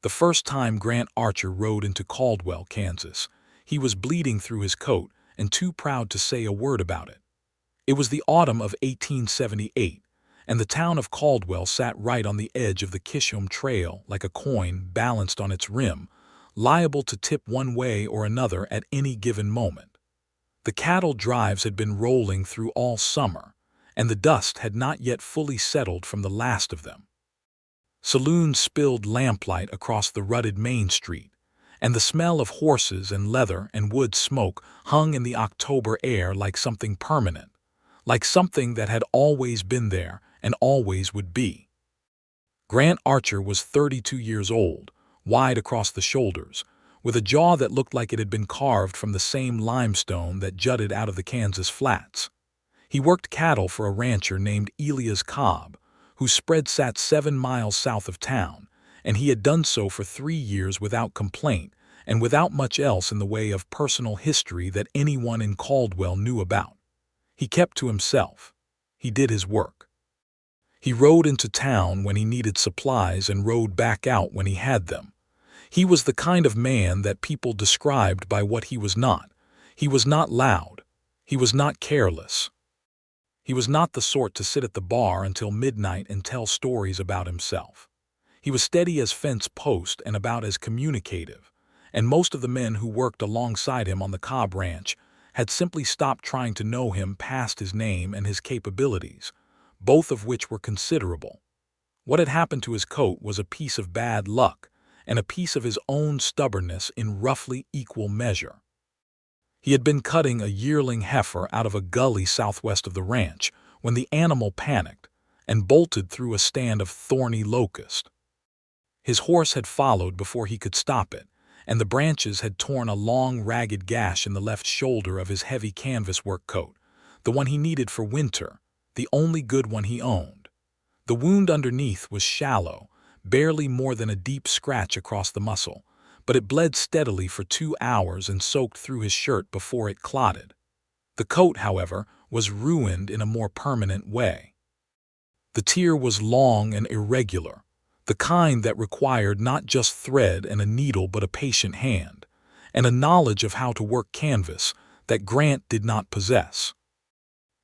The first time Grant Archer rode into Caldwell, Kansas, he was bleeding through his coat and too proud to say a word about it. It was the autumn of 1878, and the town of Caldwell sat right on the edge of the Chisholm Trail like a coin balanced on its rim, liable to tip one way or another at any given moment. The cattle drives had been rolling through all summer, and the dust had not yet fully settled from the last of them. Saloons spilled lamplight across the rutted Main Street, and the smell of horses and leather and wood smoke hung in the October air like something permanent, like something that had always been there and always would be. Grant Archer was 32 years old, wide across the shoulders, with a jaw that looked like it had been carved from the same limestone that jutted out of the Kansas flats. He worked cattle for a rancher named Elias Cobb, whose spread sat 7 miles south of town, and he had done so for 3 years without complaint and without much else in the way of personal history that anyone in Caldwell knew about. He kept to himself. He did his work. He rode into town when he needed supplies and rode back out when he had them. He was the kind of man that people described by what he was not. He was not loud. He was not careless. He was not the sort to sit at the bar until midnight and tell stories about himself. He was steady as fence post and about as communicative, and most of the men who worked alongside him on the Cobb Ranch had simply stopped trying to know him past his name and his capabilities, both of which were considerable. What had happened to his coat was a piece of bad luck and a piece of his own stubbornness in roughly equal measure. He had been cutting a yearling heifer out of a gully southwest of the ranch when the animal panicked and bolted through a stand of thorny locust. His horse had followed before he could stop it, and the branches had torn a long, ragged gash in the left shoulder of his heavy canvas work coat, the one he needed for winter, the only good one he owned. The wound underneath was shallow, barely more than a deep scratch across the muscle, but it bled steadily for 2 hours and soaked through his shirt before it clotted. The coat, however, was ruined in a more permanent way. The tear was long and irregular, the kind that required not just thread and a needle but a patient hand, and a knowledge of how to work canvas that Grant did not possess.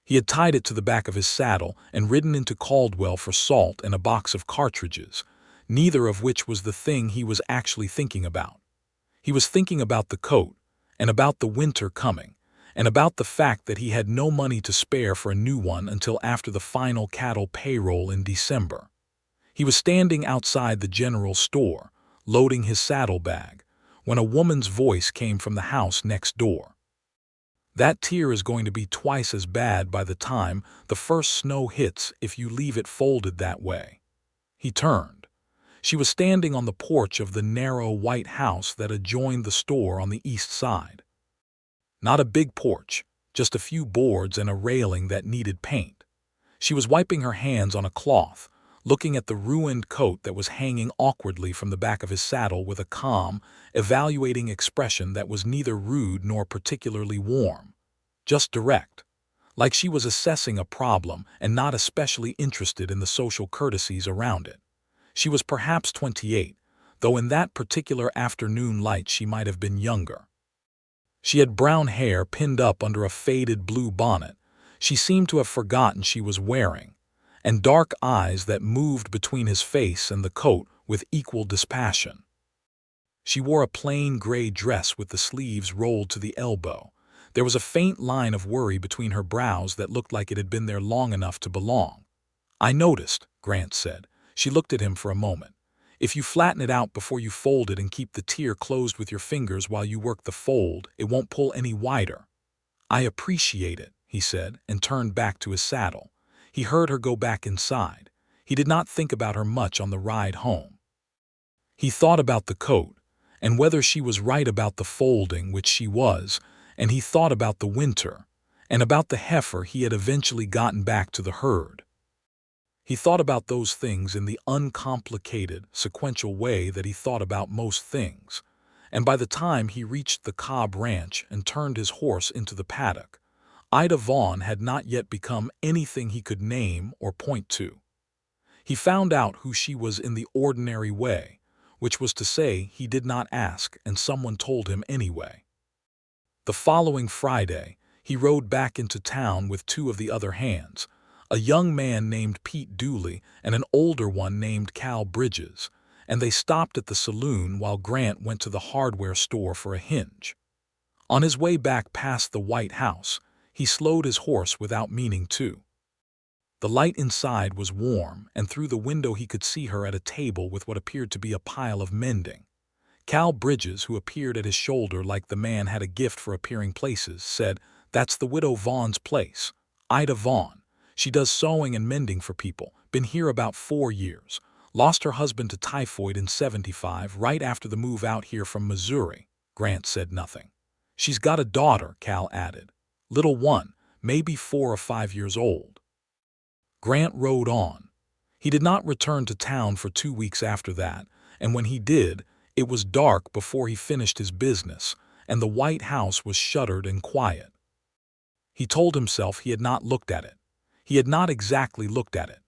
He had tied it to the back of his saddle and ridden into Caldwell for salt and a box of cartridges, neither of which was the thing he was actually thinking about. He was thinking about the coat, and about the winter coming, and about the fact that he had no money to spare for a new one until after the final cattle payroll in December. He was standing outside the general store, loading his saddlebag, when a woman's voice came from the house next door. "That tear is going to be twice as bad by the time the first snow hits if you leave it folded that way." He turned. She was standing on the porch of the narrow white house that adjoined the store on the east side. Not a big porch, just a few boards and a railing that needed paint. She was wiping her hands on a cloth, looking at the ruined coat that was hanging awkwardly from the back of his saddle with a calm, evaluating expression that was neither rude nor particularly warm, just direct, like she was assessing a problem and not especially interested in the social courtesies around it. She was perhaps 28, though in that particular afternoon light she might have been younger. She had brown hair pinned up under a faded blue bonnet she seemed to have forgotten she was wearing, and dark eyes that moved between his face and the coat with equal dispassion. She wore a plain gray dress with the sleeves rolled to the elbow. There was a faint line of worry between her brows that looked like it had been there long enough to belong. "I noticed," Grant said. She looked at him for a moment. "If you flatten it out before you fold it and keep the tear closed with your fingers while you work the fold, it won't pull any wider." "I appreciate it," he said, and turned back to his saddle. He heard her go back inside. He did not think about her much on the ride home. He thought about the coat, and whether she was right about the folding, which she was, and he thought about the winter, and about the heifer he had eventually gotten back to the herd. He thought about those things in the uncomplicated, sequential way that he thought about most things, and by the time he reached the Cobb Ranch and turned his horse into the paddock, Ida Vaughn had not yet become anything he could name or point to. He found out who she was in the ordinary way, which was to say he did not ask and someone told him anyway. The following Friday, he rode back into town with two of the other hands, a young man named Pete Dooley and an older one named Cal Bridges, and they stopped at the saloon while Grant went to the hardware store for a hinge. On his way back past the White House, he slowed his horse without meaning to. The light inside was warm, and through the window he could see her at a table with what appeared to be a pile of mending. Cal Bridges, who appeared at his shoulder like the man had a gift for appearing places, said, "That's the widow Vaughn's place. Ida Vaughn. She does sewing and mending for people. Been here about 4 years. Lost her husband to typhoid in '75, right after the move out here from Missouri." Grant said nothing. "She's got a daughter," Cal added. "Little one, maybe 4 or 5 years old." Grant rode on. He did not return to town for 2 weeks after that, and when he did, it was dark before he finished his business, and the White House was shuttered and quiet. He told himself he had not looked at it. He had not exactly looked at it.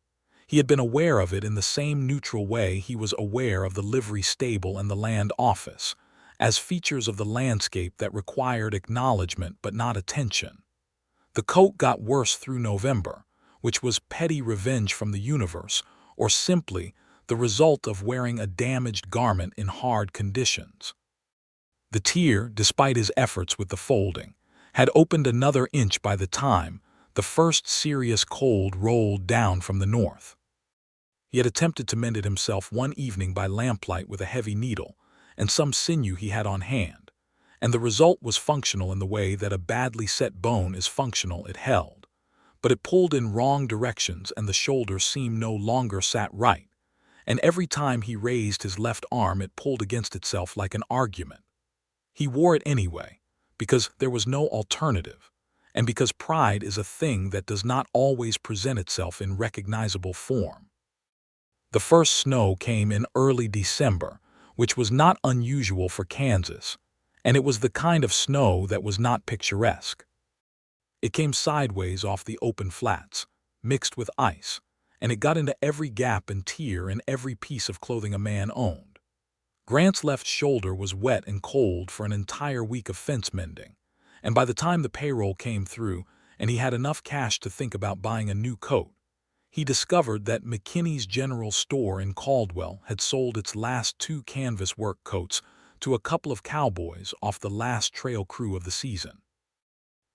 He had been aware of it in the same neutral way he was aware of the livery stable and the land office, as features of the landscape that required acknowledgement but not attention. The coat got worse through November, which was petty revenge from the universe, or simply the result of wearing a damaged garment in hard conditions. The tear, despite his efforts with the folding, had opened another inch by the time the first serious cold rolled down from the north. He had attempted to mend it himself one evening by lamplight with a heavy needle and some sinew he had on hand, and the result was functional in the way that a badly set bone is functional. It held, but it pulled in wrong directions and the shoulder seam no longer sat right, and every time he raised his left arm it pulled against itself like an argument. He wore it anyway, because there was no alternative, and because pride is a thing that does not always present itself in recognizable form. The first snow came in early December, which was not unusual for Kansas, and it was the kind of snow that was not picturesque. It came sideways off the open flats, mixed with ice, and it got into every gap and tear in every piece of clothing a man owned. Grant's left shoulder was wet and cold for an entire week of fence mending, and by the time the payroll came through and he had enough cash to think about buying a new coat, he discovered that McKinney's General Store in Caldwell had sold its last 2 canvas work coats to a couple of cowboys off the last trail crew of the season.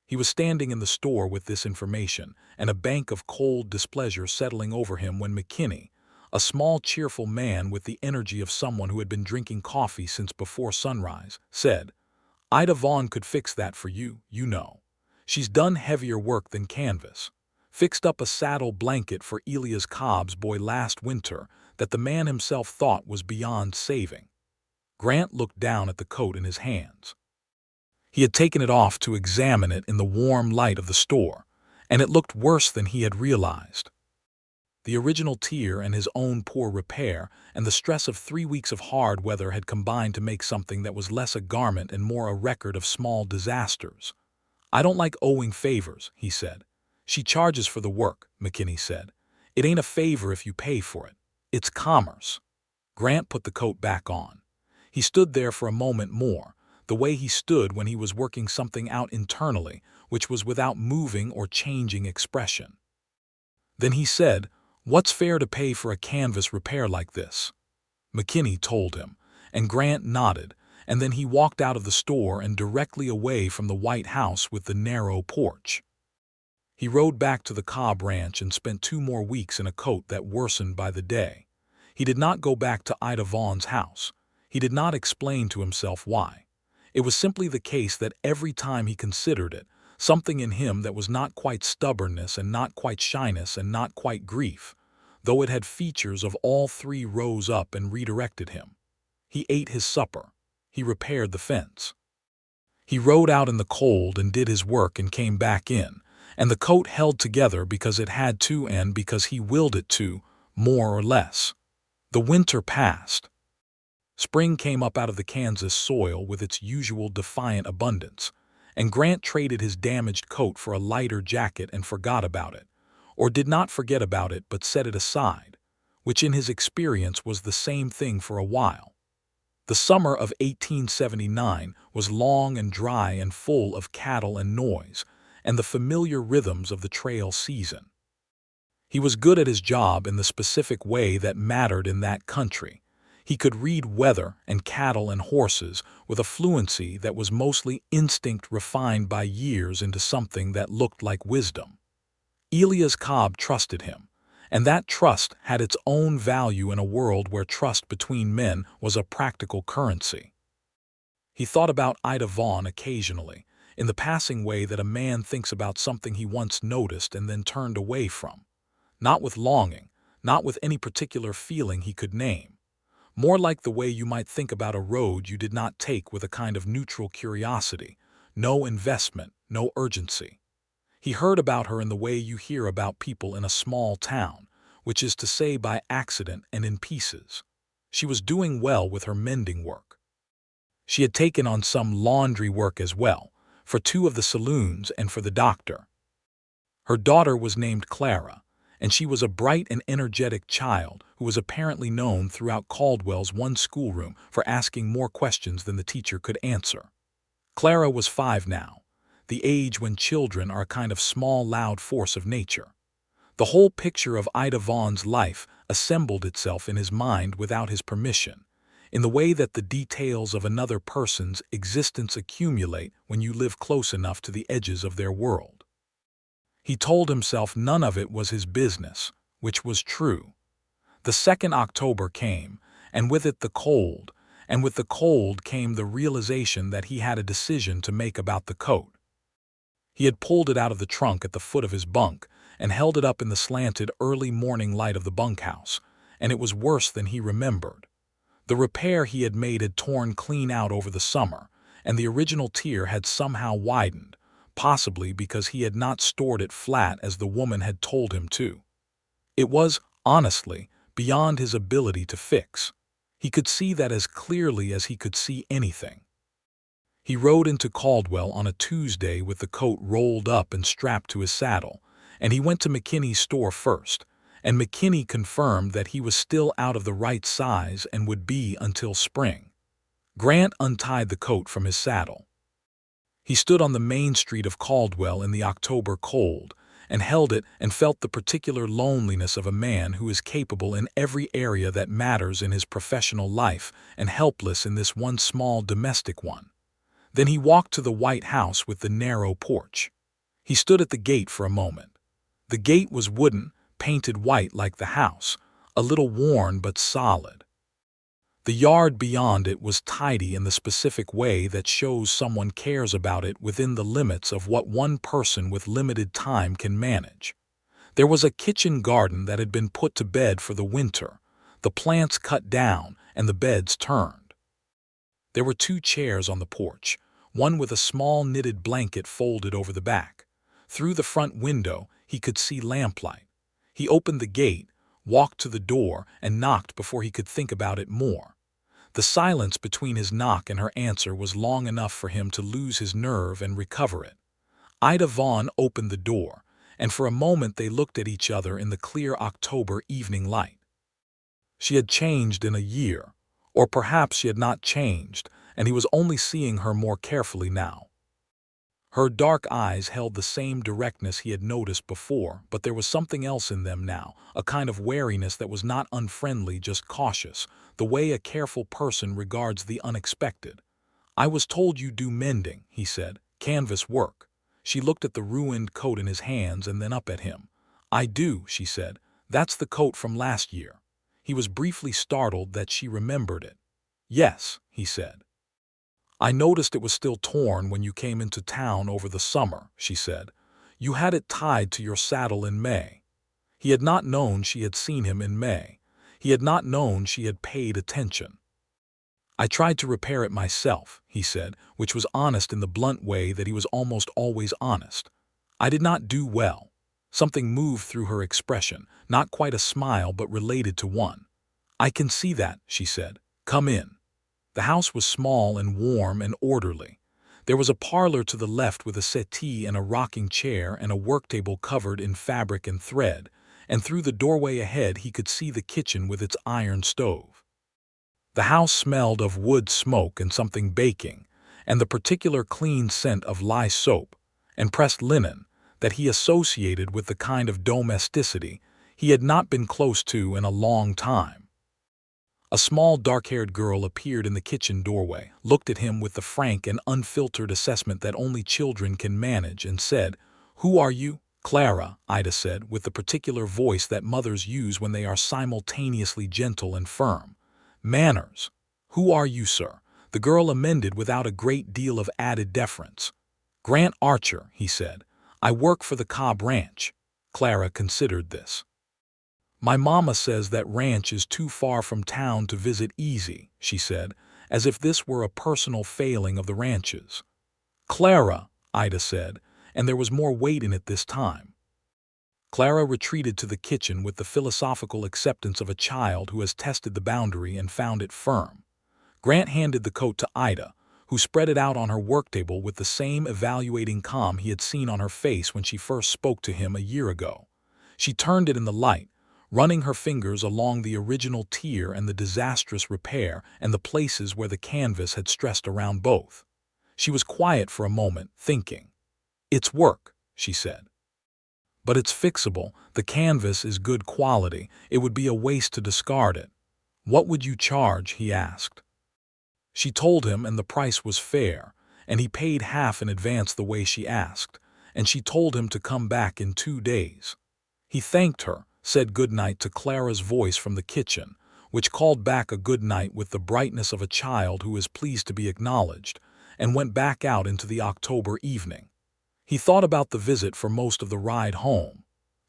He was standing in the store with this information and a bank of cold displeasure settling over him when McKinney, a small cheerful man with the energy of someone who had been drinking coffee since before sunrise, said, "Ida Vaughn could fix that for you, you know. She's done heavier work than canvas. Fixed up a saddle blanket for Elias Cobb's boy last winter that the man himself thought was beyond saving." Grant looked down at the coat in his hands. He had taken it off to examine it in the warm light of the store, and it looked worse than he had realized. The original tear and his own poor repair and the stress of 3 weeks of hard weather had combined to make something that was less a garment and more a record of small disasters. "I don't like owing favors," he said. "She charges for the work," McKinney said. "It ain't a favor if you pay for it. It's commerce." Grant put the coat back on. He stood there for a moment more, the way he stood when he was working something out internally, which was without moving or changing expression. Then he said, "What's fair to pay for a canvas repair like this?" McKinney told him, and Grant nodded, and then he walked out of the store and directly away from the White House with the narrow porch. He rode back to the Cobb Ranch and spent 2 more weeks in a coat that worsened by the day. He did not go back to Ida Vaughn's house. He did not explain to himself why. It was simply the case that every time he considered it, something in him that was not quite stubbornness and not quite shyness and not quite grief, though it had features of all 3, rose up and redirected him. He ate his supper. He repaired the fence. He rode out in the cold and did his work and came back in, and the coat held together because it had to and because he willed it to, more or less. The winter passed. Spring came up out of the Kansas soil with its usual defiant abundance, and Grant traded his damaged coat for a lighter jacket and forgot about it, or did not forget about it but set it aside, which in his experience was the same thing for a while. The summer of 1879 was long and dry and full of cattle and noise, and the familiar rhythms of the trail season. He was good at his job in the specific way that mattered in that country. He could read weather and cattle and horses with a fluency that was mostly instinct refined by years into something that looked like wisdom. Elias Cobb trusted him, and that trust had its own value in a world where trust between men was a practical currency. He thought about Ida Vaughn occasionally, in the passing way that a man thinks about something he once noticed and then turned away from. Not with longing, not with any particular feeling he could name. More like the way you might think about a road you did not take, with a kind of neutral curiosity, no investment, no urgency. He heard about her in the way you hear about people in a small town, which is to say by accident and in pieces. She was doing well with her mending work. She had taken on some laundry work as well, for 2 of the saloons and for the doctor. Her daughter was named Clara, and she was a bright and energetic child who was apparently known throughout Caldwell's one schoolroom for asking more questions than the teacher could answer. Clara was 5 now, the age when children are a kind of small, loud force of nature. The whole picture of Ida Vaughn's life assembled itself in his mind without his permission, in the way that the details of another person's existence accumulate when you live close enough to the edges of their world. He told himself none of it was his business, which was true. The 2nd October came, and with it the cold, and with the cold came the realization that he had a decision to make about the coat. He had pulled it out of the trunk at the foot of his bunk and held it up in the slanted early morning light of the bunkhouse, and it was worse than he remembered. The repair he had made had torn clean out over the summer, and the original tear had somehow widened, possibly because he had not stored it flat as the woman had told him to. It was, honestly, beyond his ability to fix. He could see that as clearly as he could see anything. He rode into Caldwell on a Tuesday with the coat rolled up and strapped to his saddle, and he went to McKinney's store first, and McKinney confirmed that he was still out of the right size and would be until spring. Grant untied the coat from his saddle. He stood on the main street of Caldwell in the October cold, and held it and felt the particular loneliness of a man who is capable in every area that matters in his professional life and helpless in this one small domestic one. Then he walked to the white house with the narrow porch. He stood at the gate for a moment. The gate was wooden, painted white like the house, a little worn but solid. The yard beyond it was tidy in the specific way that shows someone cares about it within the limits of what one person with limited time can manage. There was a kitchen garden that had been put to bed for the winter, the plants cut down and the beds turned. There were 2 chairs on the porch, one with a small knitted blanket folded over the back. Through the front window he could see lamplight. He opened the gate, walked to the door, and knocked before he could think about it more. The silence between his knock and her answer was long enough for him to lose his nerve and recover it. Ida Vaughn opened the door, and for a moment they looked at each other in the clear October evening light. She had changed in a year, or perhaps she had not changed, and he was only seeing her more carefully now. Her dark eyes held the same directness he had noticed before, but there was something else in them now, a kind of wariness that was not unfriendly, just cautious, the way a careful person regards the unexpected. "I was told you do mending," he said, "canvas work." She looked at the ruined coat in his hands and then up at him. "I do," she said. "That's the coat from last year." He was briefly startled that she remembered it. "Yes," he said. "I noticed it was still torn when you came into town over the summer," she said. "You had it tied to your saddle in May." He had not known she had seen him in May. He had not known she had paid attention. "I tried to repair it myself," he said, which was honest in the blunt way that he was almost always honest. "I did not do well." Something moved through her expression, not quite a smile but related to one. "I can see that," she said. "Come in." The house was small and warm and orderly. There was a parlor to the left with a settee and a rocking chair and a worktable covered in fabric and thread, and through the doorway ahead he could see the kitchen with its iron stove. The house smelled of wood smoke and something baking, and the particular clean scent of lye soap and pressed linen that he associated with the kind of domesticity he had not been close to in a long time. A small dark-haired girl appeared in the kitchen doorway, looked at him with the frank and unfiltered assessment that only children can manage, and said, "Who are you?" "Clara," Ida said, with the particular voice that mothers use when they are simultaneously gentle and firm. "Manners." "Who are you, sir?" The girl amended without a great deal of added deference. "Grant Archer," he said. "I work for the Cobb Ranch." Clara considered this. "My mama says that ranch is too far from town to visit easy," she said, as if this were a personal failing of the ranch's. "Clara," Ida said, and there was more weight in it this time. Clara retreated to the kitchen with the philosophical acceptance of a child who has tested the boundary and found it firm. Grant handed the coat to Ida, who spread it out on her worktable with the same evaluating calm he had seen on her face when she first spoke to him a year ago. She turned it in the light, running her fingers along the original tear and the disastrous repair and the places where the canvas had stressed around both. She was quiet for a moment, thinking. "It's work," she said. "But it's fixable. The canvas is good quality. It would be a waste to discard it." "What would you charge?" he asked. She told him, and the price was fair, and he paid half in advance the way she asked, and she told him to come back in 2 days. He thanked her, said good night to Clara's voice from the kitchen, which called back a good night with the brightness of a child who is pleased to be acknowledged, and went back out into the October evening. He thought about the visit for most of the ride home.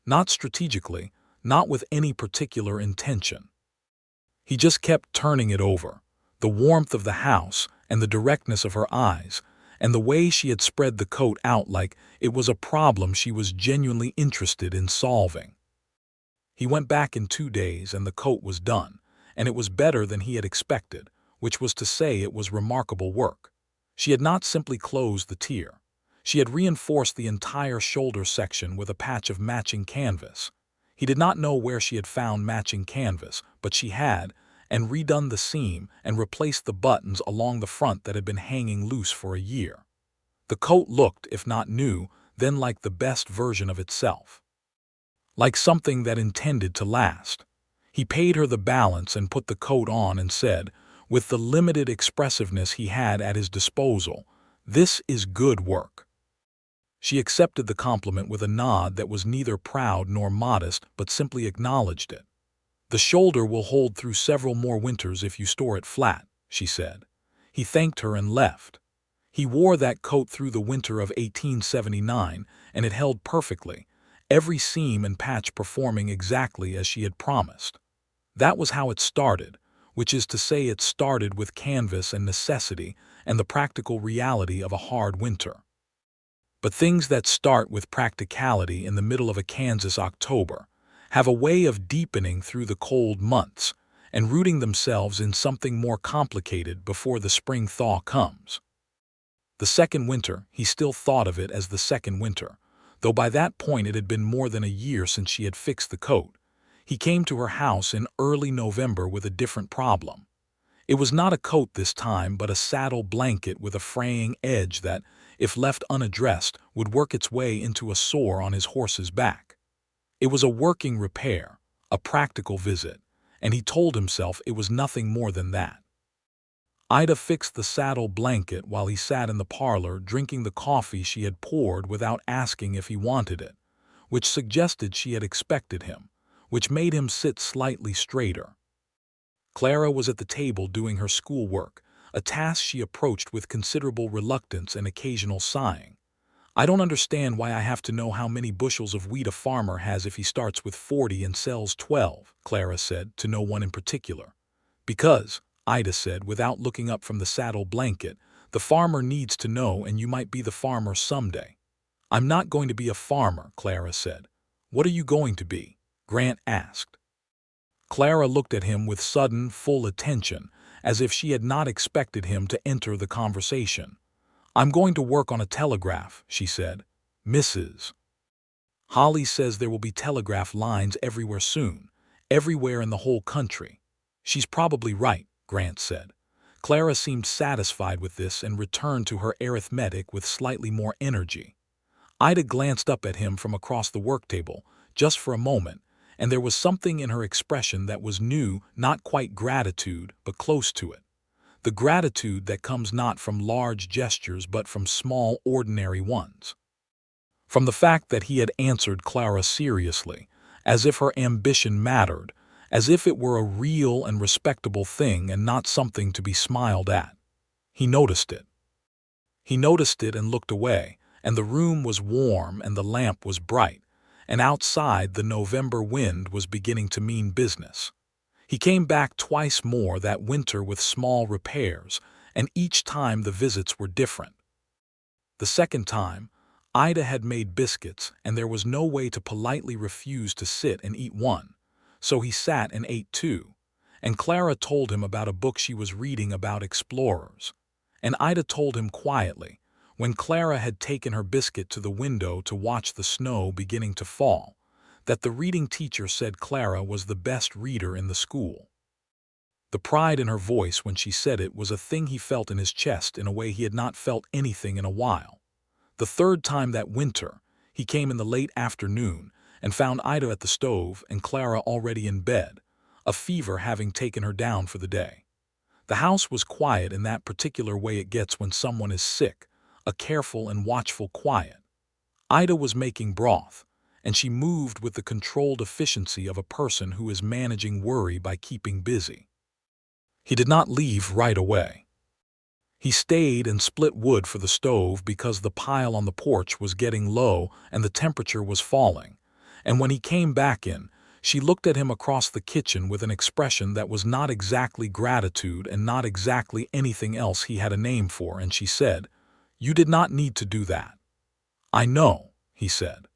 Not strategically, not with any particular intention. He just kept turning it over. The warmth of the house, and the directness of her eyes, and the way she had spread the coat out like it was a problem she was genuinely interested in solving. He went back in 2 days, and the coat was done, and it was better than he had expected, which was to say it was remarkable work. She had not simply closed the tier. She had reinforced the entire shoulder section with a patch of matching canvas. He did not know where she had found matching canvas, but she had, and redone the seam and replaced the buttons along the front that had been hanging loose for a year. The coat looked, if not new, then like the best version of itself. Like something that intended to last. He paid her the balance and put the coat on and said, with the limited expressiveness he had at his disposal, "This is good work." She accepted the compliment with a nod that was neither proud nor modest, but simply acknowledged it. "The shoulder will hold through several more winters if you store it flat," she said. He thanked her and left. He wore that coat through the winter of 1879, and it held perfectly, every seam and patch performing exactly as she had promised. That was how it started, which is to say it started with canvas and necessity and the practical reality of a hard winter. But things that start with practicality in the middle of a Kansas October have a way of deepening through the cold months and rooting themselves in something more complicated before the spring thaw comes. The second winter, he still thought of it as the second winter, though by that point it had been more than a year since she had fixed the coat. He came to her house in early November with a different problem. It was not a coat this time, but a saddle blanket with a fraying edge that, if left unaddressed, would work its way into a sore on his horse's back. It was a working repair, a practical visit, and he told himself it was nothing more than that. Ida fixed the saddle blanket while he sat in the parlor drinking the coffee she had poured without asking if he wanted it, which suggested she had expected him, which made him sit slightly straighter. Clara was at the table doing her schoolwork, a task she approached with considerable reluctance and occasional sighing. "I don't understand why I have to know how many bushels of wheat a farmer has if he starts with 40 and sells 12, Clara said, to no one in particular. "Because," Ida said, without looking up from the saddle blanket, "the farmer needs to know, and you might be the farmer someday." "I'm not going to be a farmer," Clara said. "What are you going to be?" Grant asked. Clara looked at him with sudden, full attention, as if she had not expected him to enter the conversation. "I'm going to work on a telegraph," she said. "Mrs. Holly says there will be telegraph lines everywhere soon, everywhere in the whole country." "She's probably right," Grant said. Clara seemed satisfied with this and returned to her arithmetic with slightly more energy. Ida glanced up at him from across the work table, just for a moment, and there was something in her expression that was new, not quite gratitude, but close to it. The gratitude that comes not from large gestures but from small, ordinary ones. From the fact that he had answered Clara seriously, as if her ambition mattered, as if it were a real and respectable thing and not something to be smiled at. He noticed it. He noticed it and looked away, and the room was warm and the lamp was bright, and outside the November wind was beginning to mean business. He came back twice more that winter with small repairs, and each time the visits were different. The second time, Ida had made biscuits, and there was no way to politely refuse to sit and eat one, so he sat and ate two, and Clara told him about a book she was reading about explorers, and Ida told him quietly, when Clara had taken her biscuit to the window to watch the snow beginning to fall, that the reading teacher said Clara was the best reader in the school. The pride in her voice when she said it was a thing he felt in his chest in a way he had not felt anything in a while. The third time that winter, he came in the late afternoon and found Ida at the stove and Clara already in bed, a fever having taken her down for the day. The house was quiet in that particular way it gets when someone is sick, a careful and watchful quiet. Ida was making broth, and she moved with the controlled efficiency of a person who is managing worry by keeping busy. He did not leave right away. He stayed and split wood for the stove because the pile on the porch was getting low and the temperature was falling, and when he came back in, she looked at him across the kitchen with an expression that was not exactly gratitude and not exactly anything else he had a name for, and she said, "You did not need to do that." "I know," he said.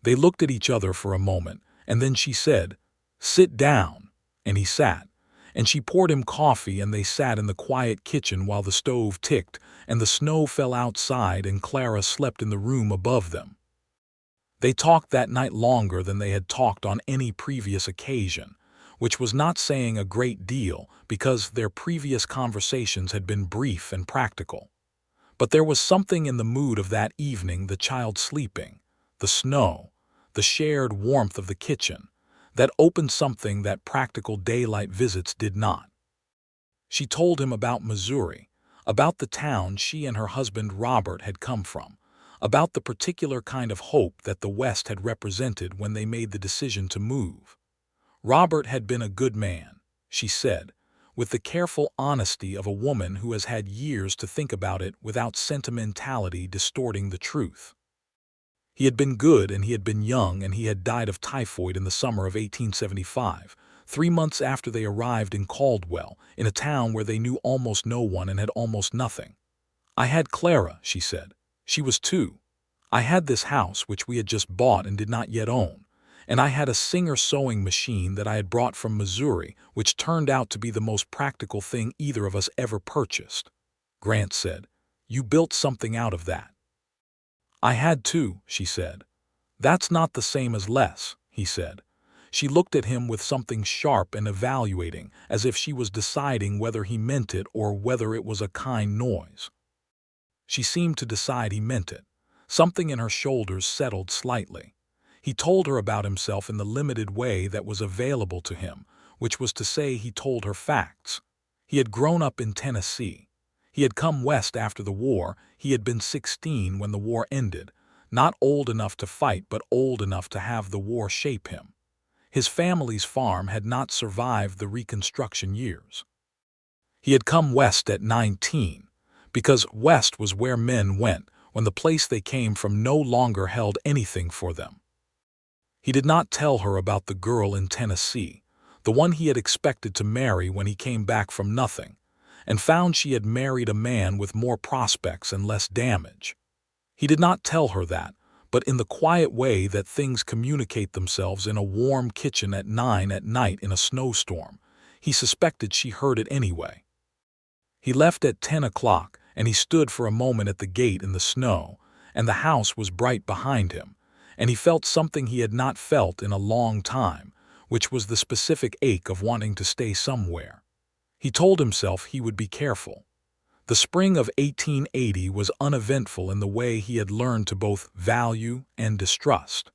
They looked at each other for a moment, and then she said, "Sit down," and he sat, and she poured him coffee and they sat in the quiet kitchen while the stove ticked and the snow fell outside and Clara slept in the room above them. They talked that night longer than they had talked on any previous occasion, which was not saying a great deal because their previous conversations had been brief and practical. But there was something in the mood of that evening, the child sleeping, the snow, the shared warmth of the kitchen, that opened something that practical daylight visits did not. She told him about Missouri, about the town she and her husband Robert had come from, about the particular kind of hope that the West had represented when they made the decision to move. Robert had been a good man, she said, with the careful honesty of a woman who has had years to think about it without sentimentality distorting the truth. He had been good and he had been young and he had died of typhoid in the summer of 1875, 3 months after they arrived in Caldwell, in a town where they knew almost no one and had almost nothing. "I had Clara," she said. "She was 2. I had this house which we had just bought and did not yet own, and I had a Singer sewing machine that I had brought from Missouri, which turned out to be the most practical thing either of us ever purchased." Grant said, "You built something out of that." "I had to," she said. "That's not the same as less," he said. She looked at him with something sharp and evaluating, as if she was deciding whether he meant it or whether it was a kind noise. She seemed to decide he meant it. Something in her shoulders settled slightly. He told her about himself in the limited way that was available to him, which was to say he told her facts. He had grown up in Tennessee. He had come west after the war. He had been 16 when the war ended, not old enough to fight but old enough to have the war shape him. His family's farm had not survived the Reconstruction years. He had come west at 19, because west was where men went when the place they came from no longer held anything for them. He did not tell her about the girl in Tennessee, the one he had expected to marry when he came back from nothing, and found she had married a man with more prospects and less damage. He did not tell her that, but in the quiet way that things communicate themselves in a warm kitchen at 9 at night in a snowstorm, he suspected she heard it anyway. He left at 10 o'clock, and he stood for a moment at the gate in the snow, and the house was bright behind him, and he felt something he had not felt in a long time, which was the specific ache of wanting to stay somewhere. He told himself he would be careful. The spring of 1880 was uneventful in the way he had learned to both value and distrust.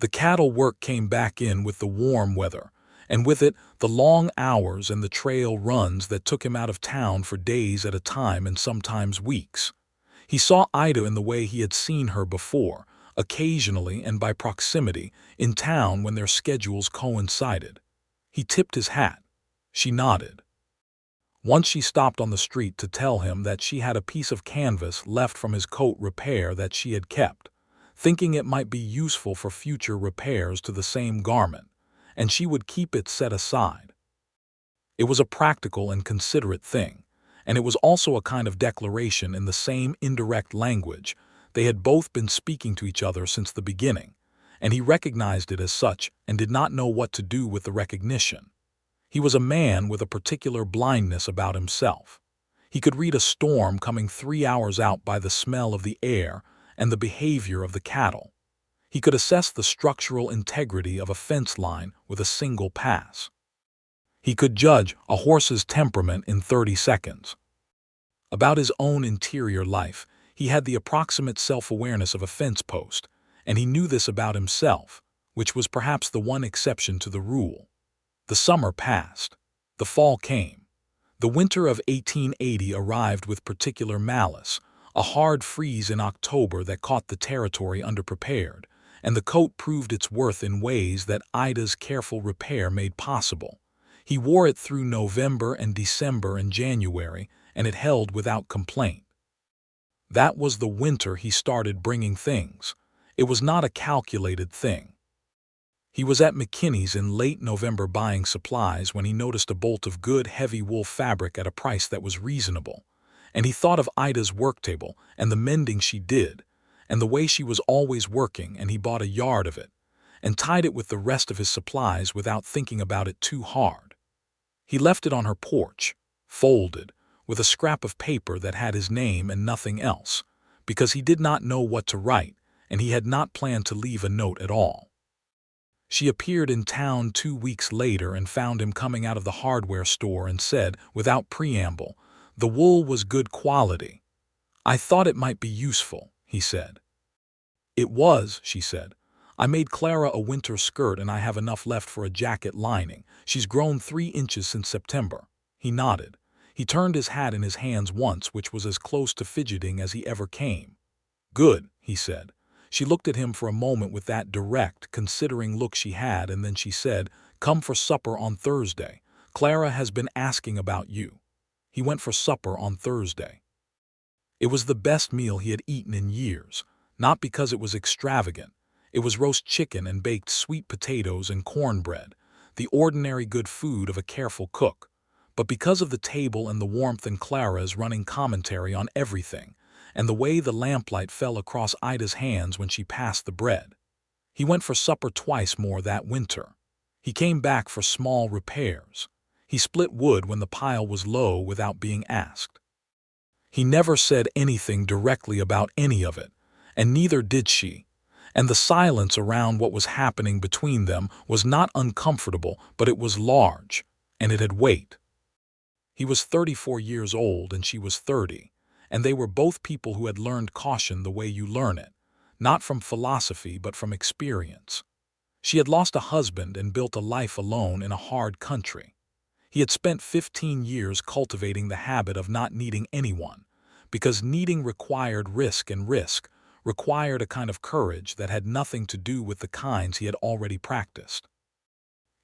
The cattle work came back in with the warm weather, and with it the long hours and the trail runs that took him out of town for days at a time and sometimes weeks. He saw Ida in the way he had seen her before, occasionally and by proximity, in town when their schedules coincided. He tipped his hat. She nodded. Once she stopped on the street to tell him that she had a piece of canvas left from his coat repair that she had kept, thinking it might be useful for future repairs to the same garment, and she would keep it set aside. It was a practical and considerate thing, and it was also a kind of declaration in the same indirect language. They had both been speaking to each other since the beginning, and he recognized it as such and did not know what to do with the recognition. He was a man with a particular blindness about himself. He could read a storm coming 3 hours out by the smell of the air and the behavior of the cattle. He could assess the structural integrity of a fence line with a single pass. He could judge a horse's temperament in 30 seconds. About his own interior life, he had the approximate self-awareness of a fence post, and he knew this about himself, which was perhaps the one exception to the rule. The summer passed. The fall came. The winter of 1880 arrived with particular malice, a hard freeze in October that caught the territory underprepared, and the coat proved its worth in ways that Ida's careful repair made possible. He wore it through November and December and January, and it held without complaint. That was the winter he started bringing things. It was not a calculated thing. He was at McKinney's in late November buying supplies when he noticed a bolt of good heavy wool fabric at a price that was reasonable, and he thought of Ida's work table and the mending she did, and the way she was always working, and he bought a yard of it, and tied it with the rest of his supplies without thinking about it too hard. He left it on her porch, folded, with a scrap of paper that had his name and nothing else, because he did not know what to write, and he had not planned to leave a note at all. She appeared in town 2 weeks later and found him coming out of the hardware store and said, without preamble, "The wool was good quality." "I thought it might be useful," he said. "It was," she said. "I made Clara a winter skirt and I have enough left for a jacket lining. She's grown 3 inches since September." He nodded. He turned his hat in his hands once, which was as close to fidgeting as he ever came. "Good," he said. She looked at him for a moment with that direct, considering look she had, and then she said, "Come for supper on Thursday. Clara has been asking about you." He went for supper on Thursday. It was the best meal he had eaten in years, not because it was extravagant. It was roast chicken and baked sweet potatoes and cornbread, the ordinary good food of a careful cook, but because of the table and the warmth and Clara's running commentary on everything, and the way the lamplight fell across Ida's hands when she passed the bread. He went for supper twice more that winter. He came back for small repairs. He split wood when the pile was low without being asked. He never said anything directly about any of it, and neither did she, and the silence around what was happening between them was not uncomfortable, but it was large, and it had weight. He was 34 years old and she was 30. And they were both people who had learned caution the way you learn it, not from philosophy but from experience. She had lost a husband and built a life alone in a hard country. He had spent 15 years cultivating the habit of not needing anyone, because needing required risk, and risk required a kind of courage that had nothing to do with the kinds he had already practiced.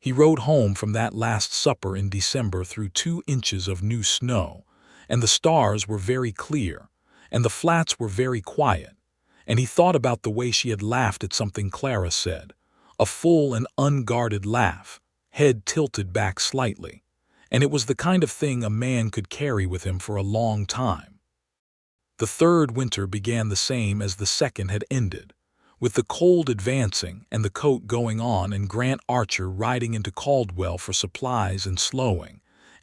He rode home from that last supper in December through 2 inches of new snow, and the stars were very clear, and the flats were very quiet, and he thought about the way she had laughed at something Clara said, a full and unguarded laugh, head tilted back slightly, and it was the kind of thing a man could carry with him for a long time. The third winter began the same as the second had ended, with the cold advancing and the coat going on and Grant Archer riding into Caldwell for supplies and slowing,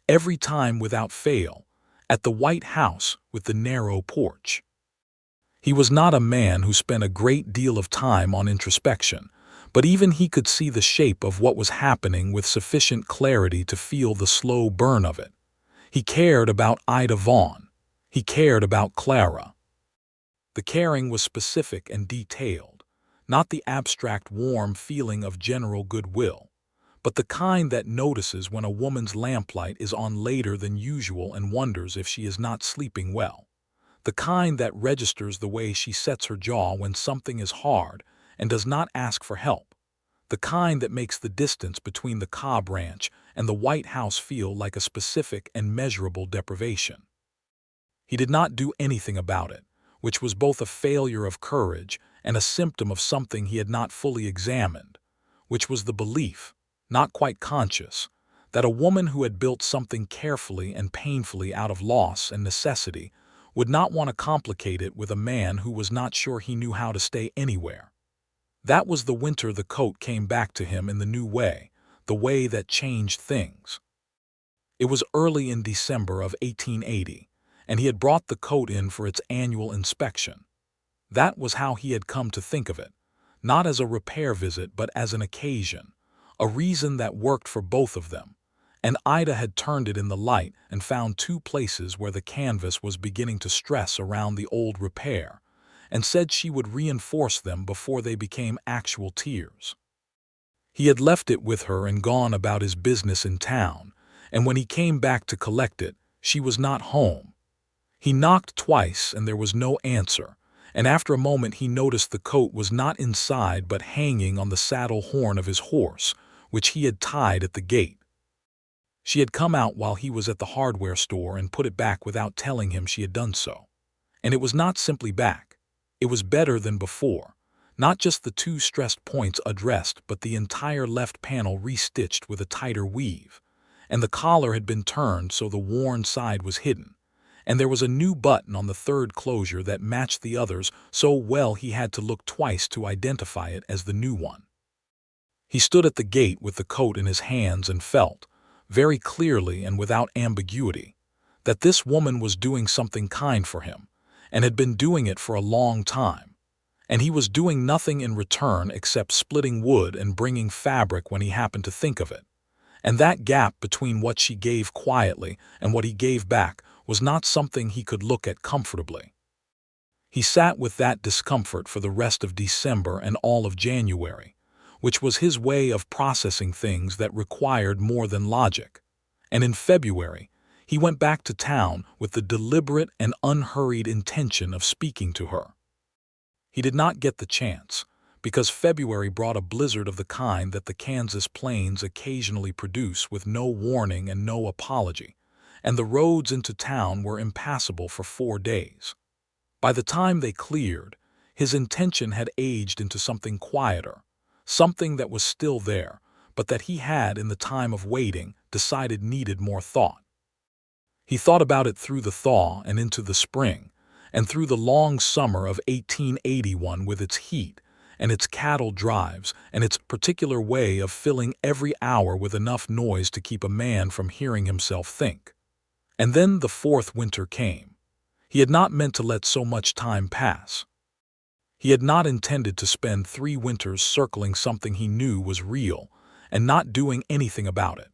every time without fail, at the White House with the narrow porch. He was not a man who spent a great deal of time on introspection, but even he could see the shape of what was happening with sufficient clarity to feel the slow burn of it. He cared about Ida Vaughn. He cared about Clara. The caring was specific and detailed, not the abstract warm feeling of general goodwill, but the kind that notices when a woman's lamplight is on later than usual and wonders if she is not sleeping well. The kind that registers the way she sets her jaw when something is hard and does not ask for help. The kind that makes the distance between the Cobb Ranch and the White House feel like a specific and measurable deprivation. He did not do anything about it, which was both a failure of courage and a symptom of something he had not fully examined, which was the belief, not quite conscious, that a woman who had built something carefully and painfully out of loss and necessity would not want to complicate it with a man who was not sure he knew how to stay anywhere. That was the winter the coat came back to him in the new way, the way that changed things. It was early in December of 1880, and he had brought the coat in for its annual inspection. That was how he had come to think of it, not as a repair visit but as an occasion, a reason that worked for both of them. And Ida had turned it in the light and found two places where the canvas was beginning to stress around the old repair, and said she would reinforce them before they became actual tears. He had left it with her and gone about his business in town, and when he came back to collect it, she was not home. He knocked twice and there was no answer, and after a moment he noticed the coat was not inside but hanging on the saddle horn of his horse, which he had tied at the gate. She had come out while he was at the hardware store and put it back without telling him she had done so. And it was not simply back. It was better than before. Not just the two stressed points addressed, but the entire left panel restitched with a tighter weave. And the collar had been turned so the worn side was hidden. And there was a new button on the third closure that matched the others so well he had to look twice to identify it as the new one. He stood at the gate with the coat in his hands and felt, very clearly and without ambiguity, that this woman was doing something kind for him, and had been doing it for a long time, and he was doing nothing in return except splitting wood and bringing fabric when he happened to think of it. And that gap between what she gave quietly and what he gave back was not something he could look at comfortably. He sat with that discomfort for the rest of December and all of January, which was his way of processing things that required more than logic. And in February, he went back to town with the deliberate and unhurried intention of speaking to her. He did not get the chance, because February brought a blizzard of the kind that the Kansas plains occasionally produce with no warning and no apology, and the roads into town were impassable for 4 days. By the time they cleared, his intention had aged into something quieter, something that was still there, but that he had, in the time of waiting, decided needed more thought. He thought about it through the thaw and into the spring, and through the long summer of 1881 with its heat, and its cattle drives, and its particular way of filling every hour with enough noise to keep a man from hearing himself think. And then the fourth winter came. He had not meant to let so much time pass. He had not intended to spend 3 winters circling something he knew was real and not doing anything about it.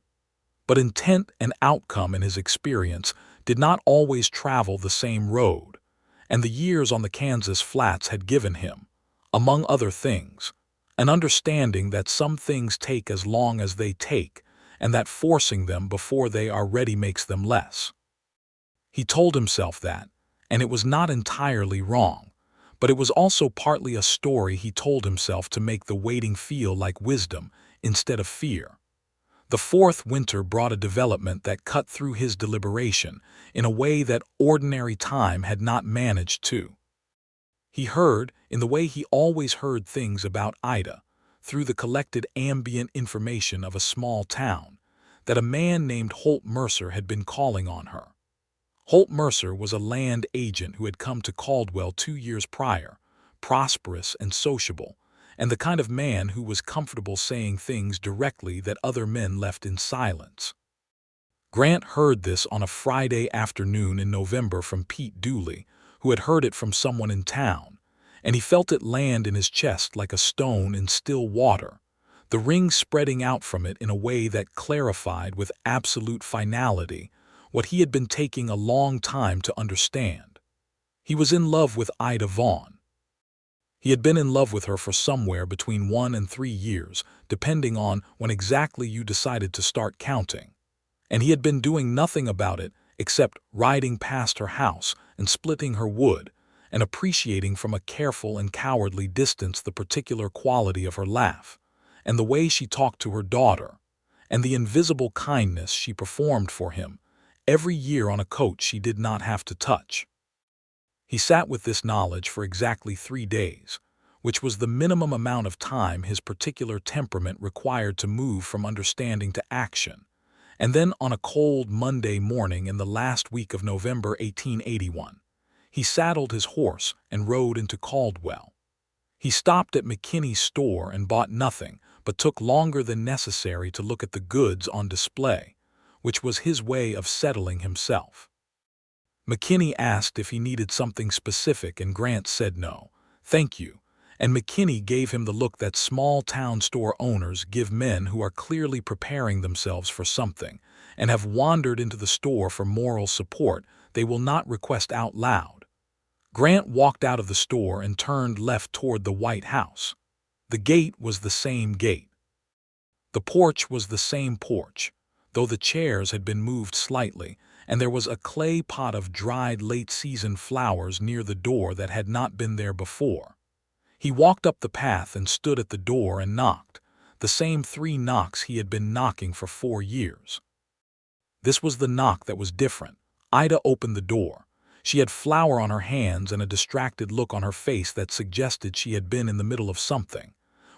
But intent and outcome in his experience did not always travel the same road, and the years on the Kansas flats had given him, among other things, an understanding that some things take as long as they take, and that forcing them before they are ready makes them less. He told himself that, and it was not entirely wrong, but it was also partly a story he told himself to make the waiting feel like wisdom instead of fear. The fourth winter brought a development that cut through his deliberation in a way that ordinary time had not managed to. He heard, in the way he always heard things about Ida, through the collected ambient information of a small town, that a man named Holt Mercer had been calling on her. Holt Mercer was a land agent who had come to Caldwell 2 years prior, prosperous and sociable, and the kind of man who was comfortable saying things directly that other men left in silence. Grant heard this on a Friday afternoon in November from Pete Dooley, who had heard it from someone in town, and he felt it land in his chest like a stone in still water, the ring spreading out from it in a way that clarified with absolute finality what he had been taking a long time to understand. He was in love with Ida Vaughn. He had been in love with her for somewhere between 1 and 3 years, depending on when exactly you decided to start counting. And he had been doing nothing about it except riding past her house and splitting her wood, and appreciating from a careful and cowardly distance the particular quality of her laugh, and the way she talked to her daughter, and the invisible kindness she performed for him every year on a coat she did not have to touch. He sat with this knowledge for exactly 3 days, which was the minimum amount of time his particular temperament required to move from understanding to action. And then on a cold Monday morning in the last week of November 1881, he saddled his horse and rode into Caldwell. He stopped at McKinney's store and bought nothing, but took longer than necessary to look at the goods on display, which was his way of settling himself. McKinney asked if he needed something specific, and Grant said no, thank you, and McKinney gave him the look that small-town store owners give men who are clearly preparing themselves for something and have wandered into the store for moral support they will not request out loud. Grant walked out of the store and turned left toward the White House. The gate was the same gate. The porch was the same porch, though the chairs had been moved slightly, and there was a clay pot of dried late-season flowers near the door that had not been there before. He walked up the path and stood at the door and knocked, the same 3 knocks he had been knocking for 4 years. This was the knock that was different. Ida opened the door. She had flour on her hands and a distracted look on her face that suggested she had been in the middle of something.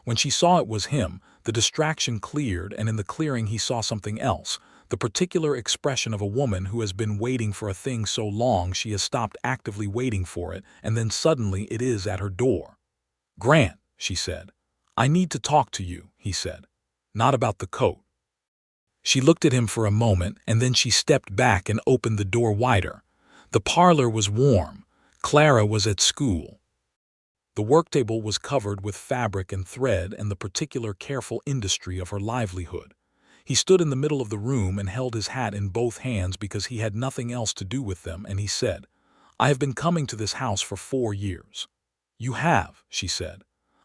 When she saw it was him, the distraction cleared, and in the clearing he saw something else, the particular expression of a woman who has been waiting for a thing so long she has stopped actively waiting for it, and then suddenly it is at her door. "Grant," she said. "I need to talk to you," he said. "Not about the coat." She looked at him for a moment, and then she stepped back and opened the door wider. The parlor was warm. Clara was at school. The worktable was covered with fabric and thread and the particular careful industry of her livelihood. He stood in the middle of the room and held his hat in both hands because he had nothing else to do with them, and he said, "I have been coming to this house for 4 years. "You have," she said.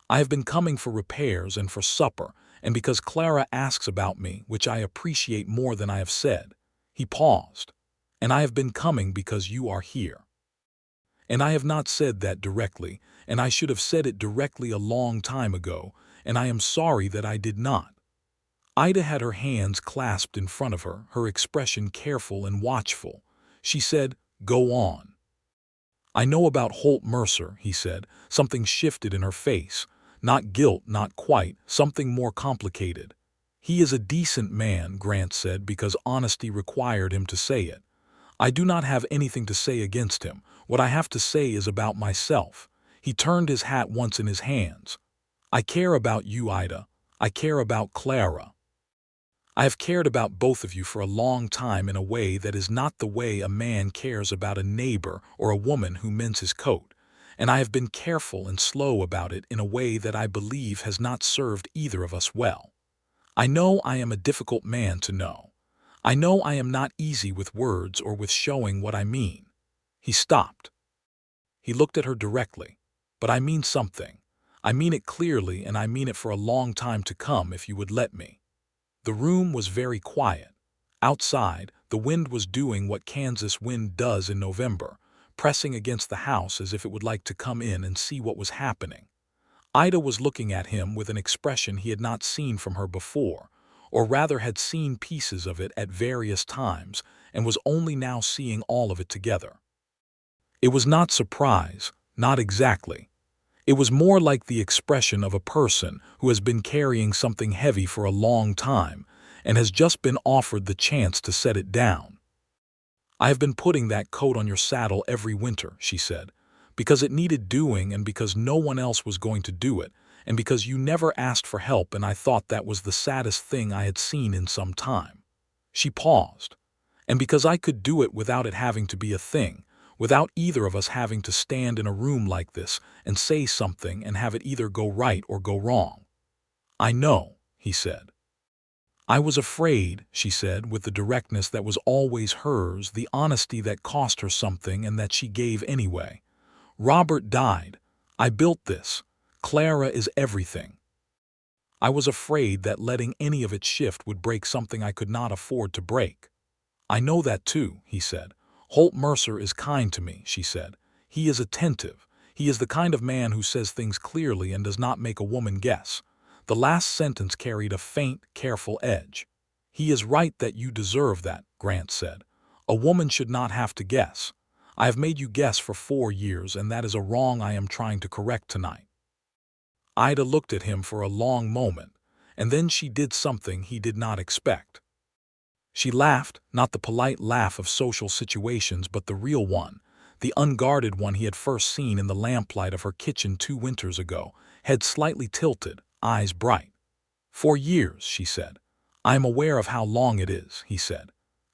"I have been coming for repairs and for supper, and because Clara asks about me, which I appreciate more than I have said." He paused. "And I have been coming because you are here." And I have not said that directly, and I should have said it directly a long time ago, and I am sorry that I did not. Ida had her hands clasped in front of her, her expression careful and watchful. She said, "Go on." "I know about Holt Mercer," he said. Something shifted in her face. Not guilt, not quite, something more complicated. "He is a decent man," Grant said, because honesty required him to say it. "I do not have anything to say against him. What I have to say is about myself." He turned his hat once in his hands. "I care about you, Ida. I care about Clara. I have cared about both of you for a long time in a way that is not the way a man cares about a neighbor or a woman who mends his coat, and I have been careful and slow about it in a way that I believe has not served either of us well. I know I am a difficult man to know. I know I am not easy with words or with showing what I mean." He stopped. He looked at her directly. "But I mean something. I mean it clearly, and I mean it for a long time to come if you would let me." The room was very quiet. Outside, the wind was doing what Kansas wind does in November, pressing against the house as if it would like to come in and see what was happening. Ida was looking at him with an expression he had not seen from her before, or rather had seen pieces of it at various times and was only now seeing all of it together. It was not surprise, not exactly. It was more like the expression of a person who has been carrying something heavy for a long time and has just been offered the chance to set it down. "I have been putting that coat on your saddle every winter," she said, "because it needed doing and because no one else was going to do it, and because you never asked for help, and I thought that was the saddest thing I had seen in some time." She paused. "And because I could do it without it having to be a thing, without either of us having to stand in a room like this and say something and have it either go right or go wrong." "I know," he said. I was afraid, she said, with the directness that was always hers, the honesty that cost her something and that she gave anyway. Robert died. I built this. Clara is everything. I was afraid that letting any of it shift would break something I could not afford to break. I know that too, he said. Holt Mercer is kind to me, she said. He is attentive. He is the kind of man who says things clearly and does not make a woman guess. The last sentence carried a faint, careful edge. He is right that you deserve that, Grant said. A woman should not have to guess. I have made you guess for 4 years, and that is a wrong I am trying to correct tonight. Ida looked at him for a long moment, and then she did something he did not expect. She laughed, not the polite laugh of social situations, but the real one, the unguarded one he had first seen in the lamplight of her kitchen 2 winters ago, head slightly tilted, eyes bright. 4 years, she said. I am aware of how long it is, he said.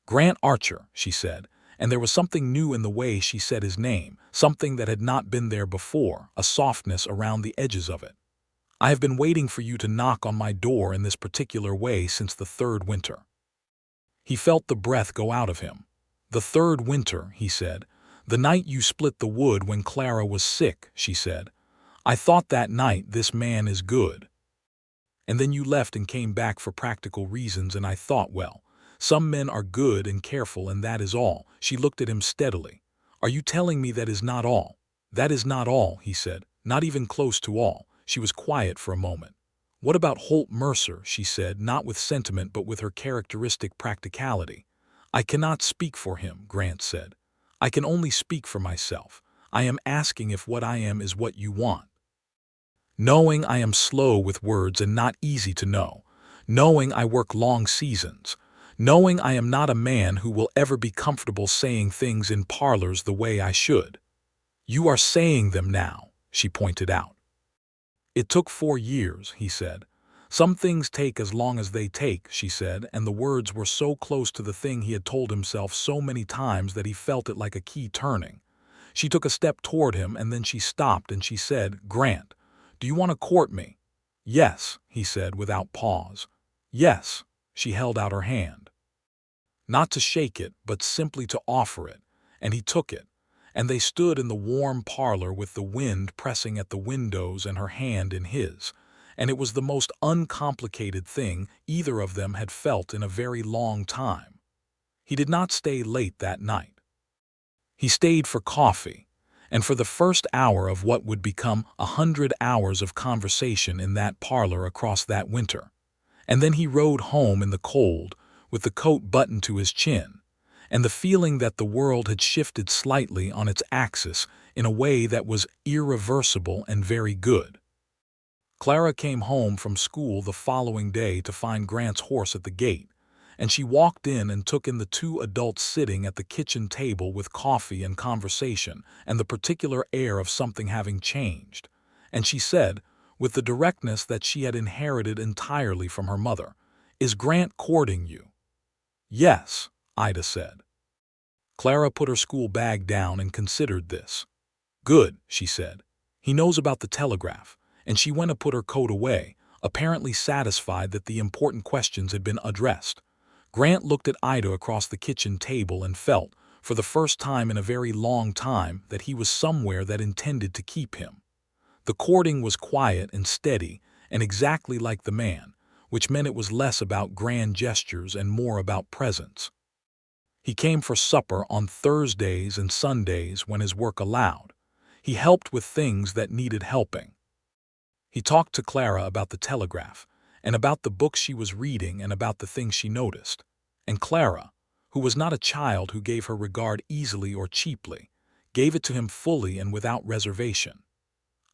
Grant Archer, she said, and there was something new in the way she said his name, something that had not been there before, a softness around the edges of it. I have been waiting for you to knock on my door in this particular way since the 3rd winter. He felt the breath go out of him. The 3rd winter, he said. The night you split the wood when Clara was sick, she said. I thought that night, this man is good. And then you left and came back for practical reasons, and I thought, well, some men are good and careful, and that is all. She looked at him steadily. Are you telling me that is not all? That is not all, he said. Not even close to all. She was quiet for a moment. What about Holt Mercer, she said, not with sentiment but with her characteristic practicality. I cannot speak for him, Grant said. I can only speak for myself. I am asking if what I am is what you want. Knowing I am slow with words and not easy to know. Knowing I work long seasons. Knowing I am not a man who will ever be comfortable saying things in parlors the way I should. You are saying them now, she pointed out. It took 4 years, he said. Some things take as long as they take, she said, and the words were so close to the thing he had told himself so many times that he felt it like a key turning. She took a step toward him, and then she stopped and she said, Grant, do you want to court me? Yes, he said without pause. Yes, she held out her hand. Not to shake it, but simply to offer it, and he took it. And they stood in the warm parlor with the wind pressing at the windows and her hand in his, and it was the most uncomplicated thing either of them had felt in a very long time. He did not stay late that night. He stayed for coffee, and for the first hour of what would become 100 hours of conversation in that parlor across that winter. And then he rode home in the cold, with the coat buttoned to his chin, and the feeling that the world had shifted slightly on its axis in a way that was irreversible and very good. Clara came home from school the following day to find Grant's horse at the gate, and she walked in and took in the 2 adults sitting at the kitchen table with coffee and conversation and the particular air of something having changed. And she said, with the directness that she had inherited entirely from her mother, "Is Grant courting you?" "Yes," Ida said. Clara put her school bag down and considered this. "Good," she said. "He knows about the telegraph," and she went to put her coat away, apparently satisfied that the important questions had been addressed. Grant looked at Ida across the kitchen table and felt, for the first time in a very long time, that he was somewhere that intended to keep him. The courting was quiet and steady and exactly like the man, which meant it was less about grand gestures and more about presence. He came for supper on Thursdays and Sundays when his work allowed. He helped with things that needed helping. He talked to Clara about the telegraph, and about the books she was reading and about the things she noticed. And Clara, who was not a child who gave her regard easily or cheaply, gave it to him fully and without reservation.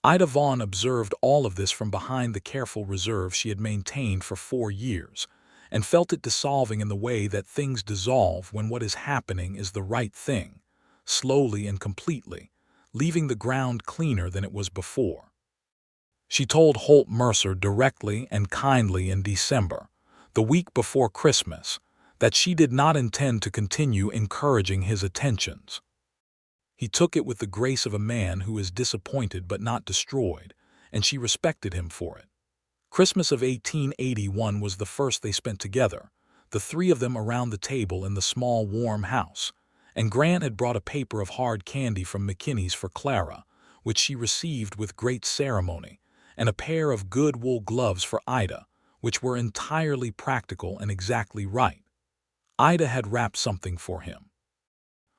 Ida Vaughn observed all of this from behind the careful reserve she had maintained for 4 years, and felt it dissolving in the way that things dissolve when what is happening is the right thing, slowly and completely, leaving the ground cleaner than it was before. She told Holt Mercer directly and kindly in December, the week before Christmas, that she did not intend to continue encouraging his attentions. He took it with the grace of a man who is disappointed but not destroyed, and she respected him for it. Christmas of 1881 was the first they spent together, the three of them around the table in the small, warm house, and Grant had brought a paper of hard candy from McKinney's for Clara, which she received with great ceremony, and a pair of good wool gloves for Ida, which were entirely practical and exactly right. Ida had wrapped something for him.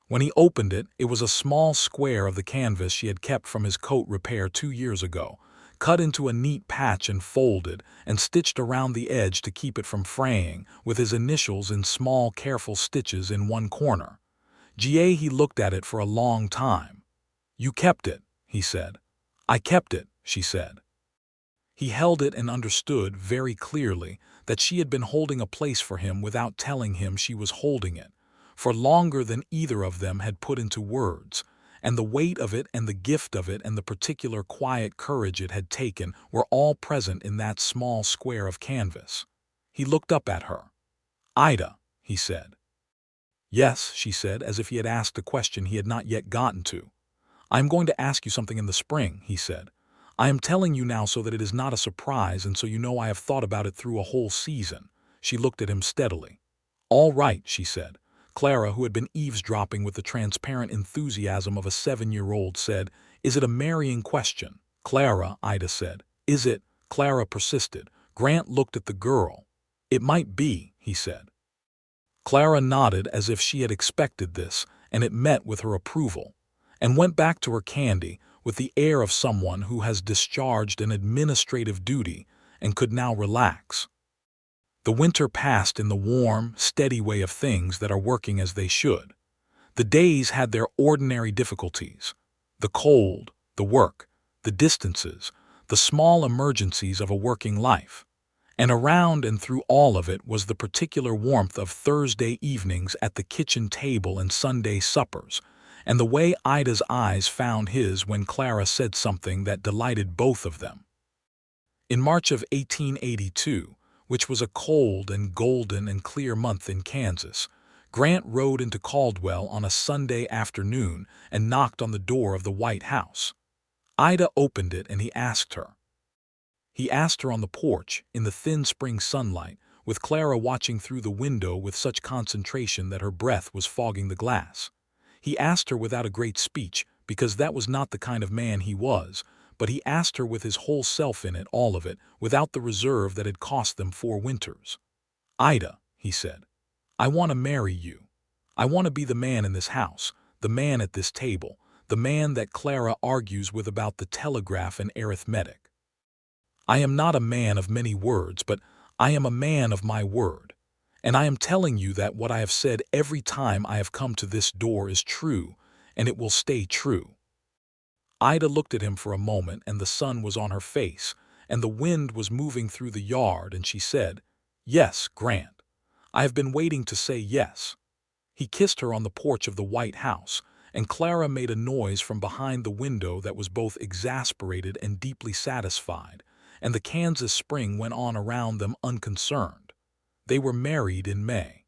When he opened it, it was a small square of the canvas she had kept from his coat repair 2 years ago, cut into a neat patch and folded and stitched around the edge to keep it from fraying, with his initials in small, careful stitches in one corner. He looked at it for a long time. "You kept it," he said. "I kept it," she said. He held it and understood very clearly that she had been holding a place for him without telling him she was holding it, for longer than either of them had put into words, and the weight of it and the gift of it and the particular quiet courage it had taken were all present in that small square of canvas. He looked up at her. "Ida," he said. "Yes," she said, as if he had asked a question he had not yet gotten to. "I am going to ask you something in the spring," he said. "I am telling you now so that it is not a surprise and so you know I have thought about it through a whole season." She looked at him steadily. "All right," she said. Clara, who had been eavesdropping with the transparent enthusiasm of a 7-year-old, said, "Is it a marrying question?" "Clara," Ida said. "Is it?" Clara persisted. Grant looked at the girl. "It might be," he said. Clara nodded as if she had expected this, and it met with her approval, and went back to her candy with the air of someone who has discharged an administrative duty and could now relax. The winter passed in the warm, steady way of things that are working as they should. The days had their ordinary difficulties: the cold, the work, the distances, the small emergencies of a working life. And around and through all of it was the particular warmth of Thursday evenings at the kitchen table and Sunday suppers, and the way Ida's eyes found his when Clara said something that delighted both of them. In March of 1882, which was a cold and golden and clear month in Kansas, Grant rode into Caldwell on a Sunday afternoon and knocked on the door of the White House. Ida opened it and he asked her. He asked her on the porch, in the thin spring sunlight, with Clara watching through the window with such concentration that her breath was fogging the glass. He asked her without a great speech, because that was not the kind of man he was, but he asked her with his whole self in it, all of it, without the reserve that had cost them 4 winters. "Ida," he said, "I want to marry you. I want to be the man in this house, the man at this table, the man that Clara argues with about the telegraph and arithmetic. I am not a man of many words, but I am a man of my word. And I am telling you that what I have said every time I have come to this door is true, and it will stay true." Ida looked at him for a moment, and the sun was on her face, and the wind was moving through the yard, and she said, "Yes, Grant. I have been waiting to say yes." He kissed her on the porch of the White House, and Clara made a noise from behind the window that was both exasperated and deeply satisfied, and the Kansas spring went on around them unconcerned. They were married in May.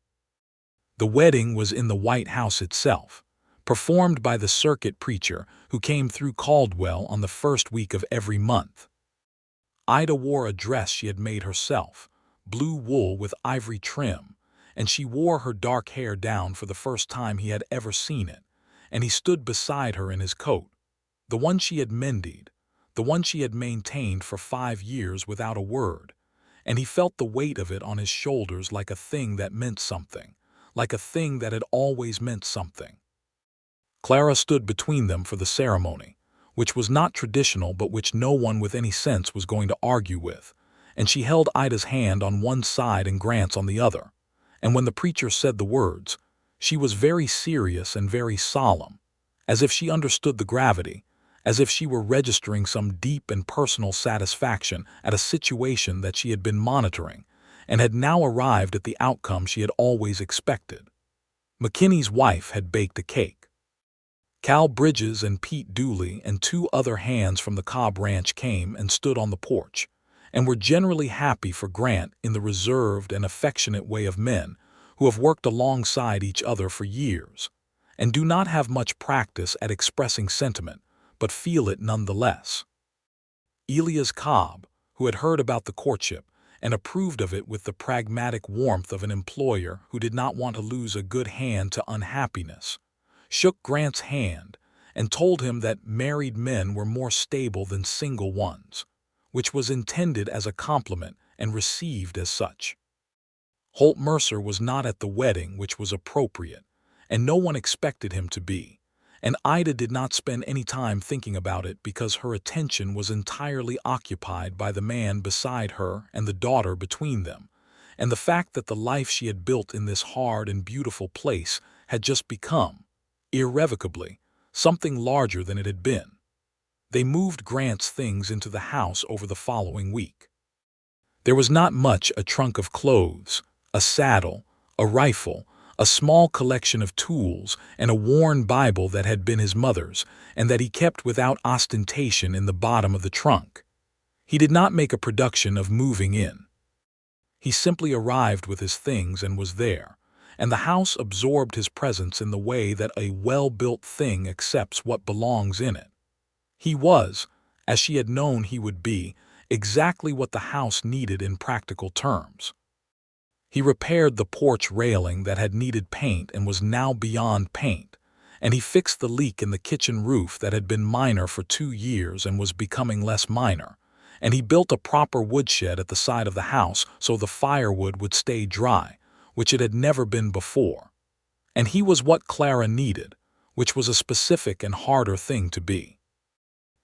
The wedding was in the White House itself, performed by the circuit preacher who came through Caldwell on the first week of every month. Ida wore a dress she had made herself, blue wool with ivory trim, and she wore her dark hair down for the first time he had ever seen it, and he stood beside her in his coat, the one she had mended, the one she had maintained for 5 years without a word, and he felt the weight of it on his shoulders like a thing that meant something, like a thing that had always meant something. Clara stood between them for the ceremony, which was not traditional but which no one with any sense was going to argue with, and she held Ida's hand on one side and Grant's on the other, and when the preacher said the words, she was very serious and very solemn, as if she understood the gravity, as if she were registering some deep and personal satisfaction at a situation that she had been monitoring, and had now arrived at the outcome she had always expected. McKinney's wife had baked a cake. Cal Bridges and Pete Dooley and 2 other hands from the Cobb Ranch came and stood on the porch, and were generally happy for Grant in the reserved and affectionate way of men who have worked alongside each other for years, and do not have much practice at expressing sentiment, but feel it nonetheless. Elias Cobb, who had heard about the courtship and approved of it with the pragmatic warmth of an employer who did not want to lose a good hand to unhappiness, shook Grant's hand and told him that married men were more stable than single ones, which was intended as a compliment and received as such. Holt Mercer was not at the wedding, which was appropriate, and no one expected him to be, and Ida did not spend any time thinking about it because her attention was entirely occupied by the man beside her and the daughter between them, and the fact that the life she had built in this hard and beautiful place had just become, irrevocably, something larger than it had been. They moved Grant's things into the house over the following week. There was not much: a trunk of clothes, a saddle, a rifle, a small collection of tools, and a worn Bible that had been his mother's and that he kept without ostentation in the bottom of the trunk. He did not make a production of moving in. He simply arrived with his things and was there, and the house absorbed his presence in the way that a well-built thing accepts what belongs in it. He was, as she had known he would be, exactly what the house needed in practical terms. He repaired the porch railing that had needed paint and was now beyond paint, and he fixed the leak in the kitchen roof that had been minor for 2 years and was becoming less minor, and he built a proper woodshed at the side of the house so the firewood would stay dry, which it had never been before. And he was what Clara needed, which was a specific and harder thing to be.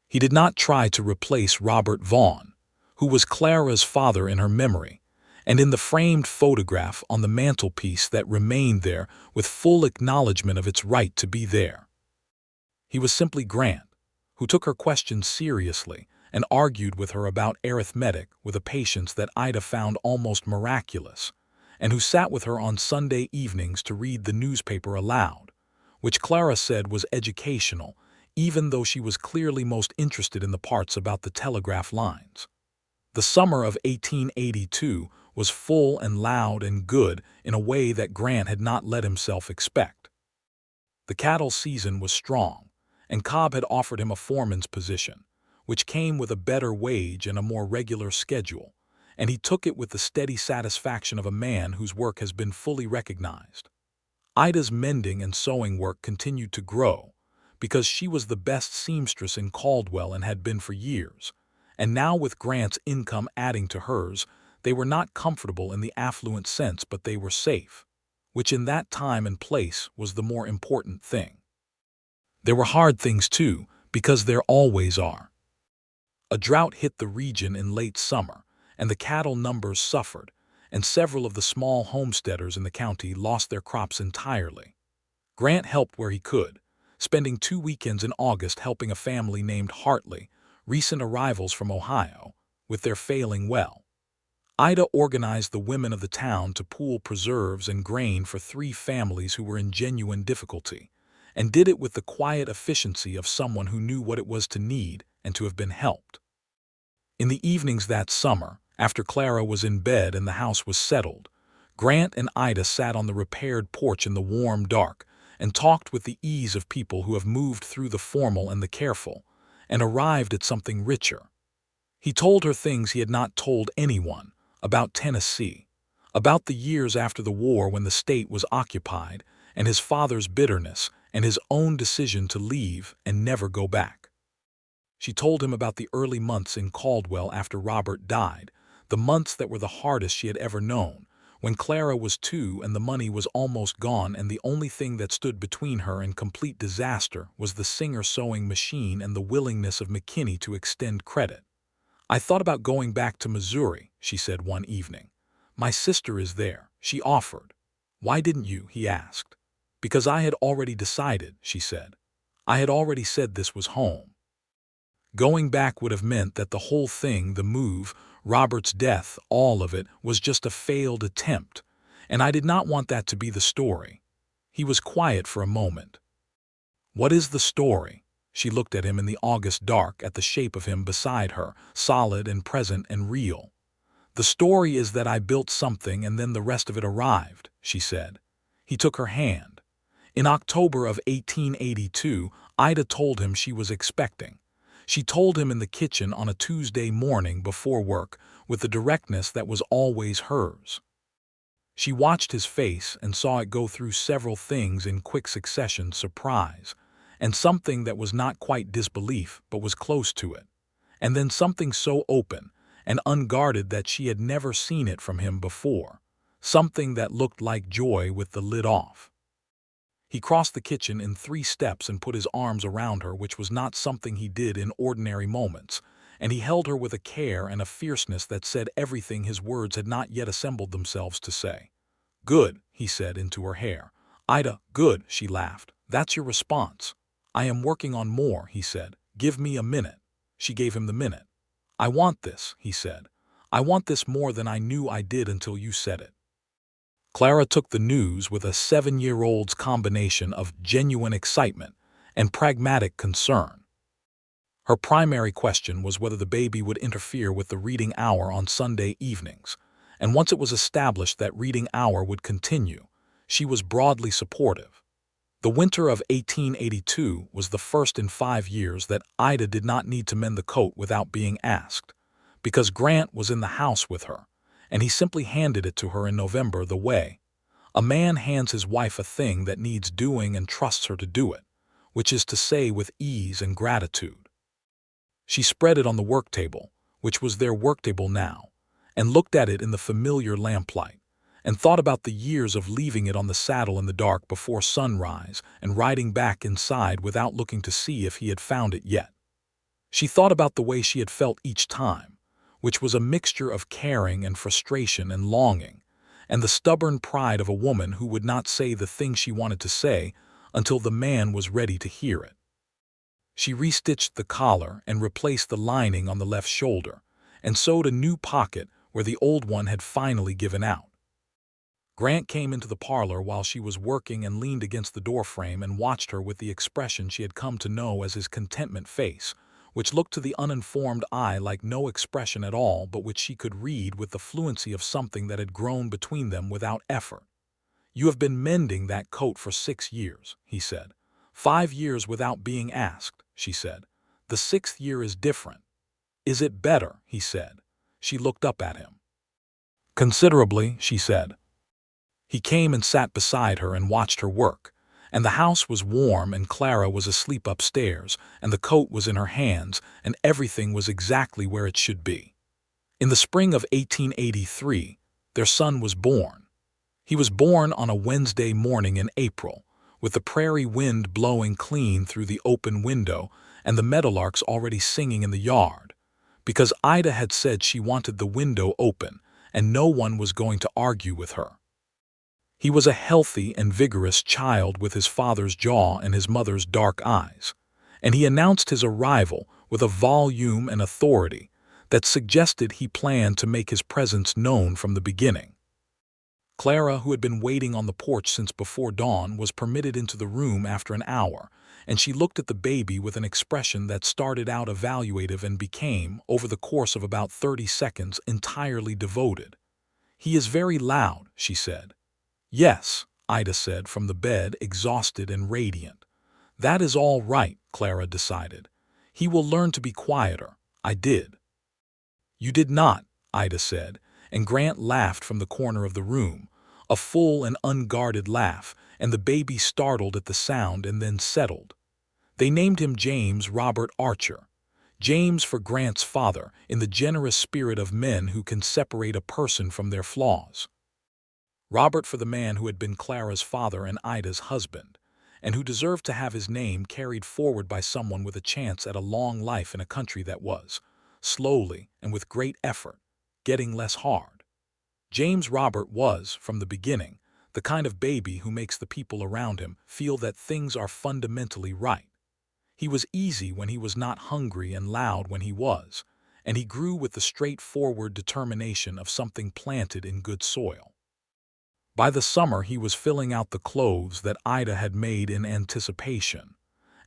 He did not try to replace Robert Vaughn, who was Clara's father in her memory, and in the framed photograph on the mantelpiece that remained there with full acknowledgement of its right to be there. He was simply Grant, who took her questions seriously and argued with her about arithmetic with a patience that Ida found almost miraculous, and who sat with her on Sunday evenings to read the newspaper aloud, which Clara said was educational, even though she was clearly most interested in the parts about the telegraph lines. The summer of 1882 was full and loud and good in a way that Grant had not let himself expect. The cattle season was strong, and Cobb had offered him a foreman's position, which came with a better wage and a more regular schedule, and he took it with the steady satisfaction of a man whose work has been fully recognized. Ida's mending and sewing work continued to grow, because she was the best seamstress in Caldwell and had been for years, and now with Grant's income adding to hers, they were not comfortable in the affluent sense, but they were safe, which in that time and place was the more important thing. There were hard things too, because there always are. A drought hit the region in late summer, and the cattle numbers suffered, and several of the small homesteaders in the county lost their crops entirely. Grant helped where he could, spending 2 weekends in August helping a family named Hartley, recent arrivals from Ohio, with their failing well. Ida organized the women of the town to pool preserves and grain for 3 families who were in genuine difficulty, and did it with the quiet efficiency of someone who knew what it was to need and to have been helped. In the evenings that summer, after Clara was in bed and the house was settled, Grant and Ida sat on the repaired porch in the warm dark and talked with the ease of people who have moved through the formal and the careful, and arrived at something richer. He told her things he had not told anyone, about Tennessee, about the years after the war when the state was occupied, and his father's bitterness, and his own decision to leave and never go back. She told him about the early months in Caldwell after Robert died, the months that were the hardest she had ever known, when Clara was 2 and the money was almost gone, and the only thing that stood between her and complete disaster was the Singer sewing machine and the willingness of McKinney to extend credit. "I thought about going back to Missouri," she said one evening. "My sister is there," she offered. "Why didn't you?" he asked. "Because I had already decided," she said. "I had already said this was home." Going back would have meant that the whole thing, the move, Robert's death, all of it, was just a failed attempt, and I did not want that to be the story. He was quiet for a moment. "What is the story?" She looked at him in the August dark, at the shape of him beside her, solid and present and real. "The story is that I built something and then the rest of it arrived," she said. He took her hand. In October of 1882, Ida told him she was expecting. She told him in the kitchen on a Tuesday morning before work with the directness that was always hers. She watched his face and saw it go through several things in quick succession: surprise, and something that was not quite disbelief but was close to it, and then something so open and unguarded that she had never seen it from him before, something that looked like joy with the lid off. He crossed the kitchen in 3 steps and put his arms around her, which was not something he did in ordinary moments, and he held her with a care and a fierceness that said everything his words had not yet assembled themselves to say. "Good," he said into her hair. "Ida, good," she laughed. "That's your response." "I am working on more," he said. "Give me a minute." She gave him the minute. "I want this," he said. "I want this more than I knew I did until you said it." Clara took the news with a 7-year-old's combination of genuine excitement and pragmatic concern. Her primary question was whether the baby would interfere with the reading hour on Sunday evenings, and once it was established that reading hour would continue, she was broadly supportive. The winter of 1882 was the first in 5 years that Ida did not need to mend the coat without being asked, because Grant was in the house with her, and he simply handed it to her in November the way a man hands his wife a thing that needs doing and trusts her to do it, which is to say with ease and gratitude. She spread it on the work table, which was their work table now, and looked at it in the familiar lamplight, and thought about the years of leaving it on the saddle in the dark before sunrise and riding back inside without looking to see if he had found it yet. She thought about the way she had felt each time, which was a mixture of caring and frustration and longing, and the stubborn pride of a woman who would not say the thing she wanted to say until the man was ready to hear it. She restitched the collar and replaced the lining on the left shoulder, and sewed a new pocket where the old one had finally given out. Grant came into the parlor while she was working and leaned against the doorframe and watched her with the expression she had come to know as his contentment face, which looked to the uninformed eye like no expression at all, but which she could read with the fluency of something that had grown between them without effort. "You have been mending that coat for 6 years," he said. "5 years without being asked," she said. "The 6th year is different." "Is it better?" he said. She looked up at him. "Considerably," she said. He came and sat beside her and watched her work, and the house was warm and Clara was asleep upstairs, and the coat was in her hands, and everything was exactly where it should be. In the spring of 1883, their son was born. He was born on a Wednesday morning in April, with the prairie wind blowing clean through the open window and the meadowlarks already singing in the yard, because Ida had said she wanted the window open, and no one was going to argue with her. He was a healthy and vigorous child with his father's jaw and his mother's dark eyes, and he announced his arrival with a volume and authority that suggested he planned to make his presence known from the beginning. Clara, who had been waiting on the porch since before dawn, was permitted into the room after an hour, and she looked at the baby with an expression that started out evaluative and became, over the course of about 30 seconds, entirely devoted. "He is very loud," she said. "Yes," Ida said from the bed, exhausted and radiant. "That is all right," Clara decided. "He will learn to be quieter. I did." "You did not," Ida said, and Grant laughed from the corner of the room, a full and unguarded laugh, and the baby startled at the sound and then settled. They named him James Robert Archer. James for Grant's father, in the generous spirit of men who can separate a person from their flaws. Robert for the man who had been Clara's father and Ida's husband, and who deserved to have his name carried forward by someone with a chance at a long life in a country that was, slowly and with great effort, getting less hard. James Robert was, from the beginning, the kind of baby who makes the people around him feel that things are fundamentally right. He was easy when he was not hungry and loud when he was, and he grew with the straightforward determination of something planted in good soil. By the summer he was filling out the clothes that Ida had made in anticipation,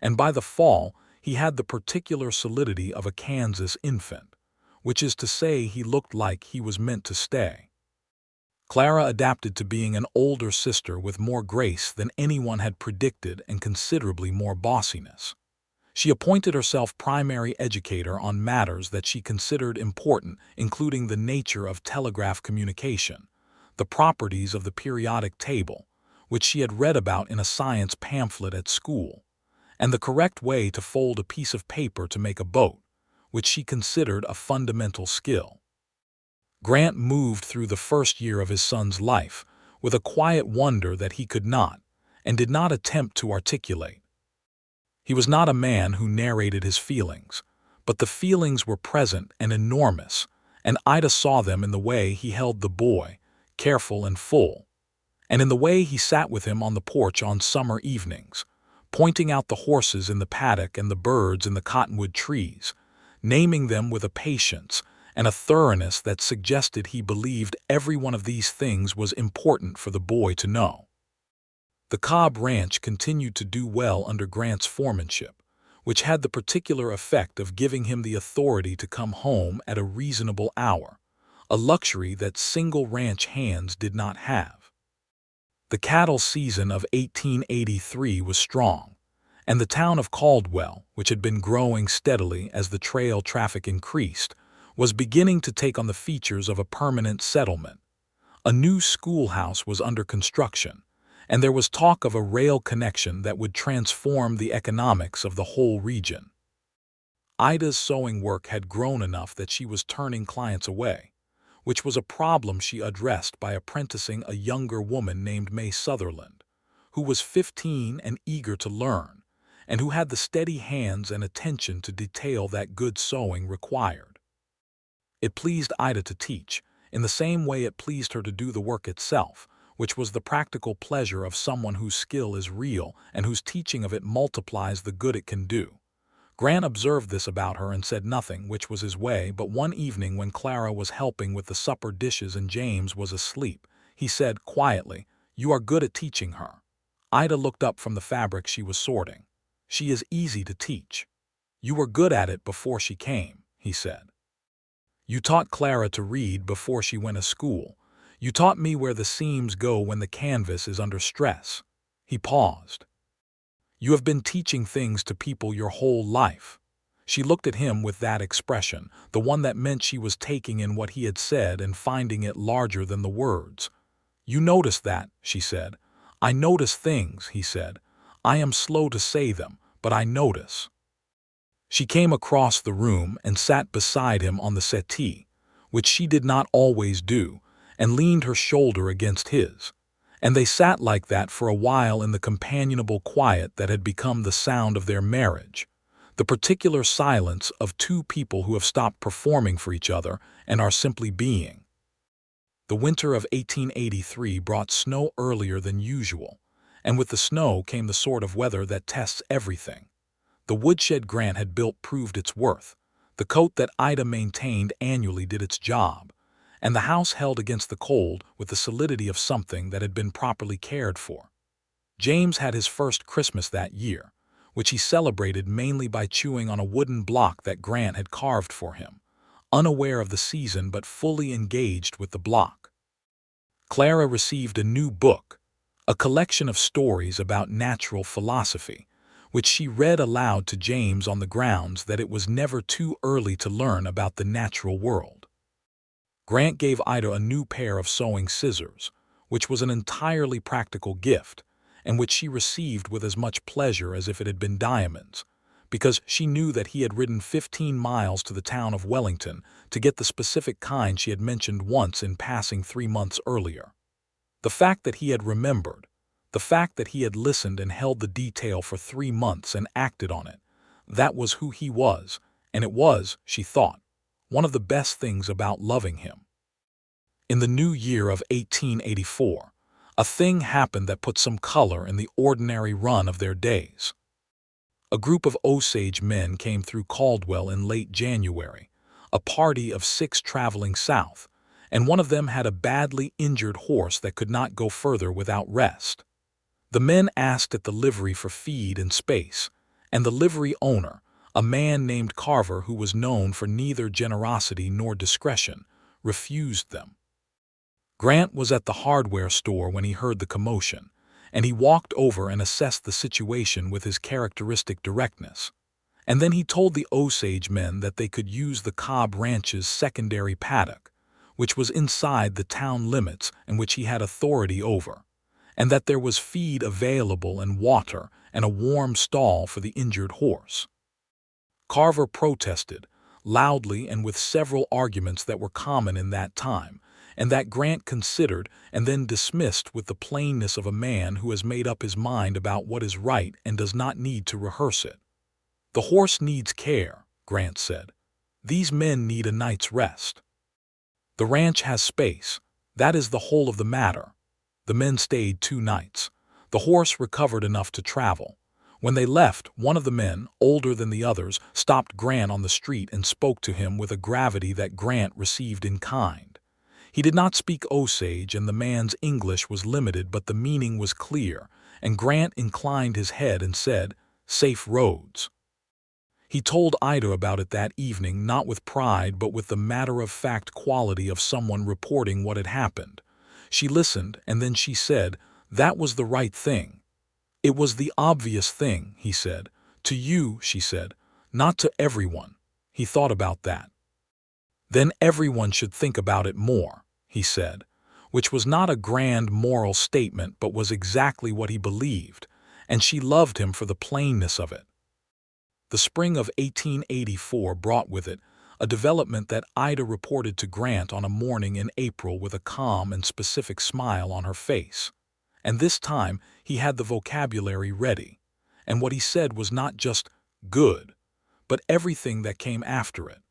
and by the fall he had the particular solidity of a Kansas infant, which is to say he looked like he was meant to stay. Clara adapted to being an older sister with more grace than anyone had predicted and considerably more bossiness. She appointed herself primary educator on matters that she considered important, including the nature of telegraph communication, the properties of the periodic table, which she had read about in a science pamphlet at school, and the correct way to fold a piece of paper to make a boat, which she considered a fundamental skill. Grant moved through the first year of his son's life with a quiet wonder that he could not, and did not attempt to articulate. He was not a man who narrated his feelings, but the feelings were present and enormous, and Ida saw them in the way he held the boy, careful and full, and in the way he sat with him on the porch on summer evenings, pointing out the horses in the paddock and the birds in the cottonwood trees, naming them with a patience and a thoroughness that suggested he believed every one of these things was important for the boy to know. The Cobb Ranch continued to do well under Grant's foremanship, which had the particular effect of giving him the authority to come home at a reasonable hour, a luxury that single ranch hands did not have. The cattle season of 1883 was strong, and the town of Caldwell, which had been growing steadily as the trail traffic increased, was beginning to take on the features of a permanent settlement. A new schoolhouse was under construction, and there was talk of a rail connection that would transform the economics of the whole region. Ida's sewing work had grown enough that she was turning clients away, which was a problem she addressed by apprenticing a younger woman named May Sutherland, who was 15 and eager to learn, and who had the steady hands and attention to detail that good sewing required. It pleased Ida to teach, in the same way it pleased her to do the work itself, which was the practical pleasure of someone whose skill is real and whose teaching of it multiplies the good it can do. Grant observed this about her and said nothing, which was his way, but one evening when Clara was helping with the supper dishes and James was asleep, he said quietly, "You are good at teaching her." Ida looked up from the fabric she was sorting. "She is easy to teach." "You were good at it before she came," he said. "You taught Clara to read before she went to school. You taught me where the seams go when the canvas is under stress." He paused. "You have been teaching things to people your whole life." She looked at him with that expression, the one that meant she was taking in what he had said and finding it larger than the words. "You notice that," she said. "I notice things," he said. "I am slow to say them, but I notice." She came across the room and sat beside him on the settee, which she did not always do, and leaned her shoulder against his, and they sat like that for a while in the companionable quiet that had become the sound of their marriage, the particular silence of two people who have stopped performing for each other and are simply being. The winter of 1883 brought snow earlier than usual, and with the snow came the sort of weather that tests everything. The woodshed Grant had built proved its worth, the coat that Ida maintained annually did its job, and the house held against the cold with the solidity of something that had been properly cared for. James had his first Christmas that year, which he celebrated mainly by chewing on a wooden block that Grant had carved for him, unaware of the season but fully engaged with the block. Clara received a new book, a collection of stories about natural philosophy, which she read aloud to James on the grounds that it was never too early to learn about the natural world. Grant gave Ida a new pair of sewing scissors, which was an entirely practical gift, and which she received with as much pleasure as if it had been diamonds, because she knew that he had ridden 15 miles to the town of Wellington to get the specific kind she had mentioned once in passing 3 months earlier. The fact that he had remembered, the fact that he had listened and held the detail for 3 months and acted on it, that was who he was, and it was, she thought, one of the best things about loving him. In the new year of 1884, a thing happened that put some color in the ordinary run of their days. A group of Osage men came through Caldwell in late January, a party of 6 traveling south, and one of them had a badly injured horse that could not go further without rest. The men asked at the livery for feed and space, and the livery owner, a man named Carver who was known for neither generosity nor discretion, refused them. Grant was at the hardware store when he heard the commotion, and he walked over and assessed the situation with his characteristic directness. And then he told the Osage men that they could use the Cobb Ranch's secondary paddock, which was inside the town limits and which he had authority over, and that there was feed available and water and a warm stall for the injured horse. Carver protested, loudly and with several arguments that were common in that time, and that Grant considered and then dismissed with the plainness of a man who has made up his mind about what is right and does not need to rehearse it. "The horse needs care," Grant said. "These men need a night's rest. The ranch has space. That is the whole of the matter." The men stayed 2 nights. The horse recovered enough to travel. When they left, one of the men, older than the others, stopped Grant on the street and spoke to him with a gravity that Grant received in kind. He did not speak Osage, and the man's English was limited, but the meaning was clear, and Grant inclined his head and said, "Safe roads." He told Ida about it that evening, not with pride but with the matter-of-fact quality of someone reporting what had happened. She listened, and then she said, "That was the right thing." "It was the obvious thing," he said. "To you," she said, "not to everyone." He thought about that. "Then everyone should think about it more," he said, which was not a grand moral statement but was exactly what he believed, and she loved him for the plainness of it. The spring of 1884 brought with it a development that Ida reported to Grant on a morning in April with a calm and specific smile on her face. And this time he had the vocabulary ready, and what he said was not just good, but everything that came after it,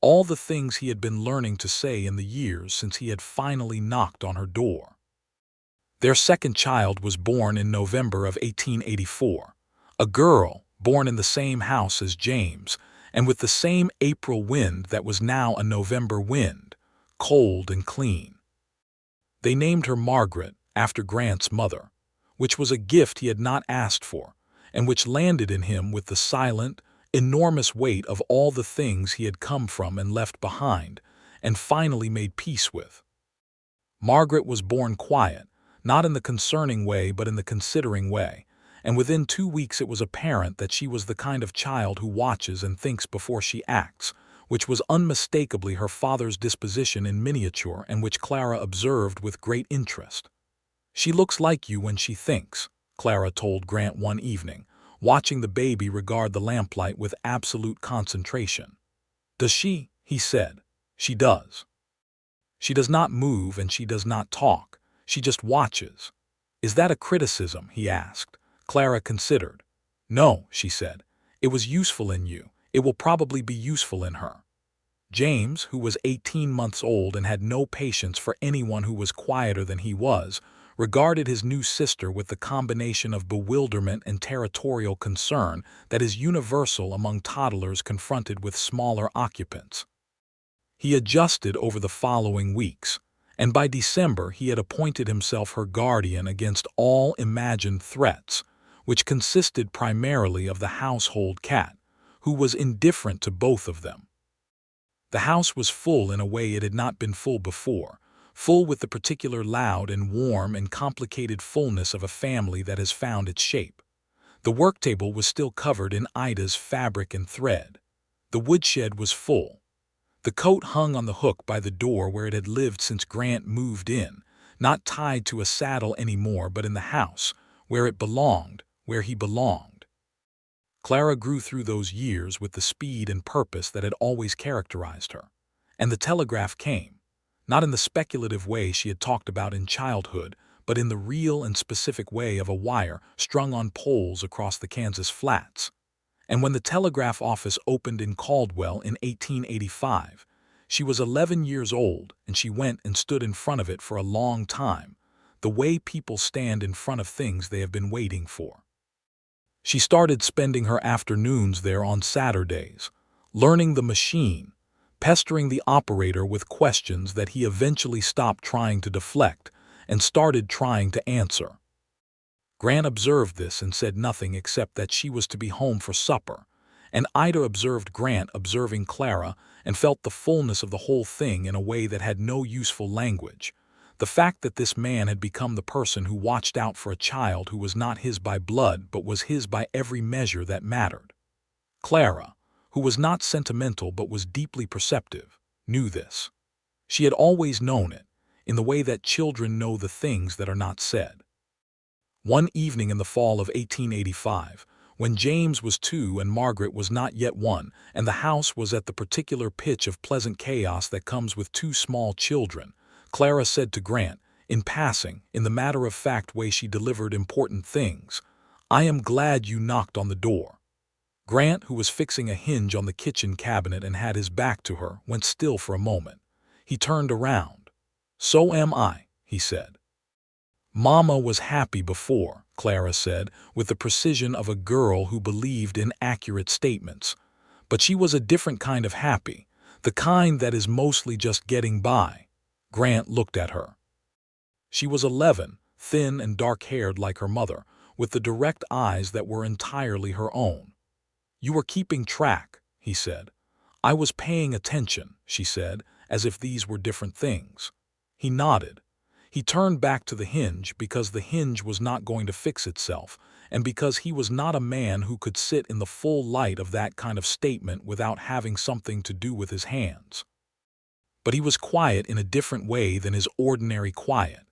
all the things he had been learning to say in the years since he had finally knocked on her door. Their second child was born in November of 1884, a girl born in the same house as James, and with the same April wind that was now a November wind, cold and clean. They named her Margaret, after Grant's mother, which was a gift he had not asked for, and which landed in him with the silent, enormous weight of all the things he had come from and left behind, and finally made peace with. Margaret was born quiet, not in the concerning way but in the considering way, and within 2 weeks it was apparent that she was the kind of child who watches and thinks before she acts, which was unmistakably her father's disposition in miniature and which Clara observed with great interest. "She looks like you when she thinks," Clara told Grant one evening, watching the baby regard the lamplight with absolute concentration. "Does she?" he said. "She does. She does not move and she does not talk. She just watches." "Is that a criticism?" he asked. Clara considered. "No," she said. "It was useful in you. It will probably be useful in her." James, who was 18 months old and had no patience for anyone who was quieter than he was, regarded his new sister with the combination of bewilderment and territorial concern that is universal among toddlers confronted with smaller occupants. He adjusted over the following weeks, and by December he had appointed himself her guardian against all imagined threats, which consisted primarily of the household cat, who was indifferent to both of them. The house was full in a way it had not been full before, full with the particular loud and warm and complicated fullness of a family that has found its shape. The work table was still covered in Ida's fabric and thread. The woodshed was full. The coat hung on the hook by the door where it had lived since Grant moved in, not tied to a saddle anymore but in the house, where it belonged, where he belonged. Clara grew through those years with the speed and purpose that had always characterized her, and the telegraph came, not in the speculative way she had talked about in childhood, but in the real and specific way of a wire strung on poles across the Kansas flats. And when the telegraph office opened in Caldwell in 1885, she was 11 years old, and she went and stood in front of it for a long time, the way people stand in front of things they have been waiting for. She started spending her afternoons there on Saturdays, learning the machine, pestering the operator with questions that he eventually stopped trying to deflect and started trying to answer. Grant observed this and said nothing except that she was to be home for supper, and Ida observed Grant observing Clara and felt the fullness of the whole thing in a way that had no useful language. The fact that this man had become the person who watched out for a child who was not his by blood but was his by every measure that mattered. Clara, who was not sentimental but was deeply perceptive, knew this. She had always known it, in the way that children know the things that are not said. One evening in the fall of 1885, when James was 2 and Margaret was not yet 1, and the house was at the particular pitch of pleasant chaos that comes with 2 small children, Clara said to Grant, in passing, in the matter-of-fact way she delivered important things, "I am glad you knocked on the door." Grant, who was fixing a hinge on the kitchen cabinet and had his back to her, went still for a moment. He turned around. "So am I," he said. "Mama was happy before," Clara said, with the precision of a girl who believed in accurate statements. "But she was a different kind of happy, the kind that is mostly just getting by." Grant looked at her. She was 11, thin and dark-haired like her mother, with the direct eyes that were entirely her own. "You were keeping track," he said. "I was paying attention," she said, as if these were different things. He nodded. He turned back to the hinge because the hinge was not going to fix itself, and because he was not a man who could sit in the full light of that kind of statement without having something to do with his hands. But he was quiet in a different way than his ordinary quiet,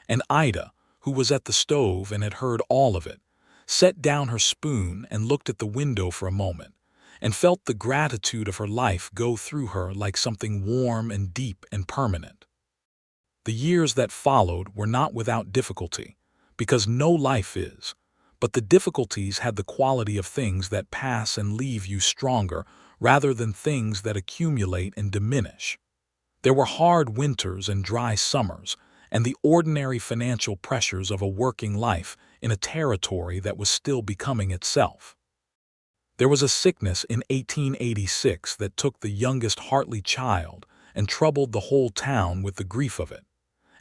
and Ida, who was at the stove and had heard all of it, set down her spoon and looked at the window for a moment, and felt the gratitude of her life go through her like something warm and deep and permanent. The years that followed were not without difficulty, because no life is, but the difficulties had the quality of things that pass and leave you stronger rather than things that accumulate and diminish. There were hard winters and dry summers, and the ordinary financial pressures of a working life in a territory that was still becoming itself. There was a sickness in 1886 that took the youngest Hartley child and troubled the whole town with the grief of it.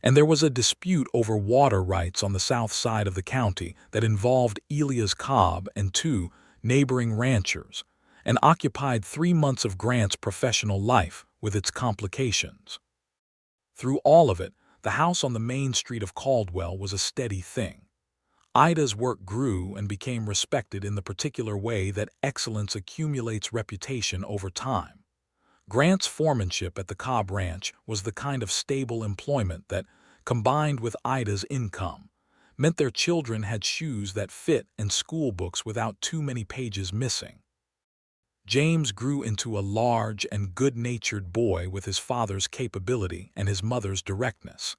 And there was a dispute over water rights on the south side of the county that involved Elias Cobb and 2 neighboring ranchers, and occupied 3 months of Grant's professional life with its complications. Through all of it, the house on the main street of Caldwell was a steady thing. Ida's work grew and became respected in the particular way that excellence accumulates reputation over time. Grant's foremanship at the Cobb Ranch was the kind of stable employment that, combined with Ida's income, meant their children had shoes that fit and school books without too many pages missing. James grew into a large and good-natured boy with his father's capability and his mother's directness.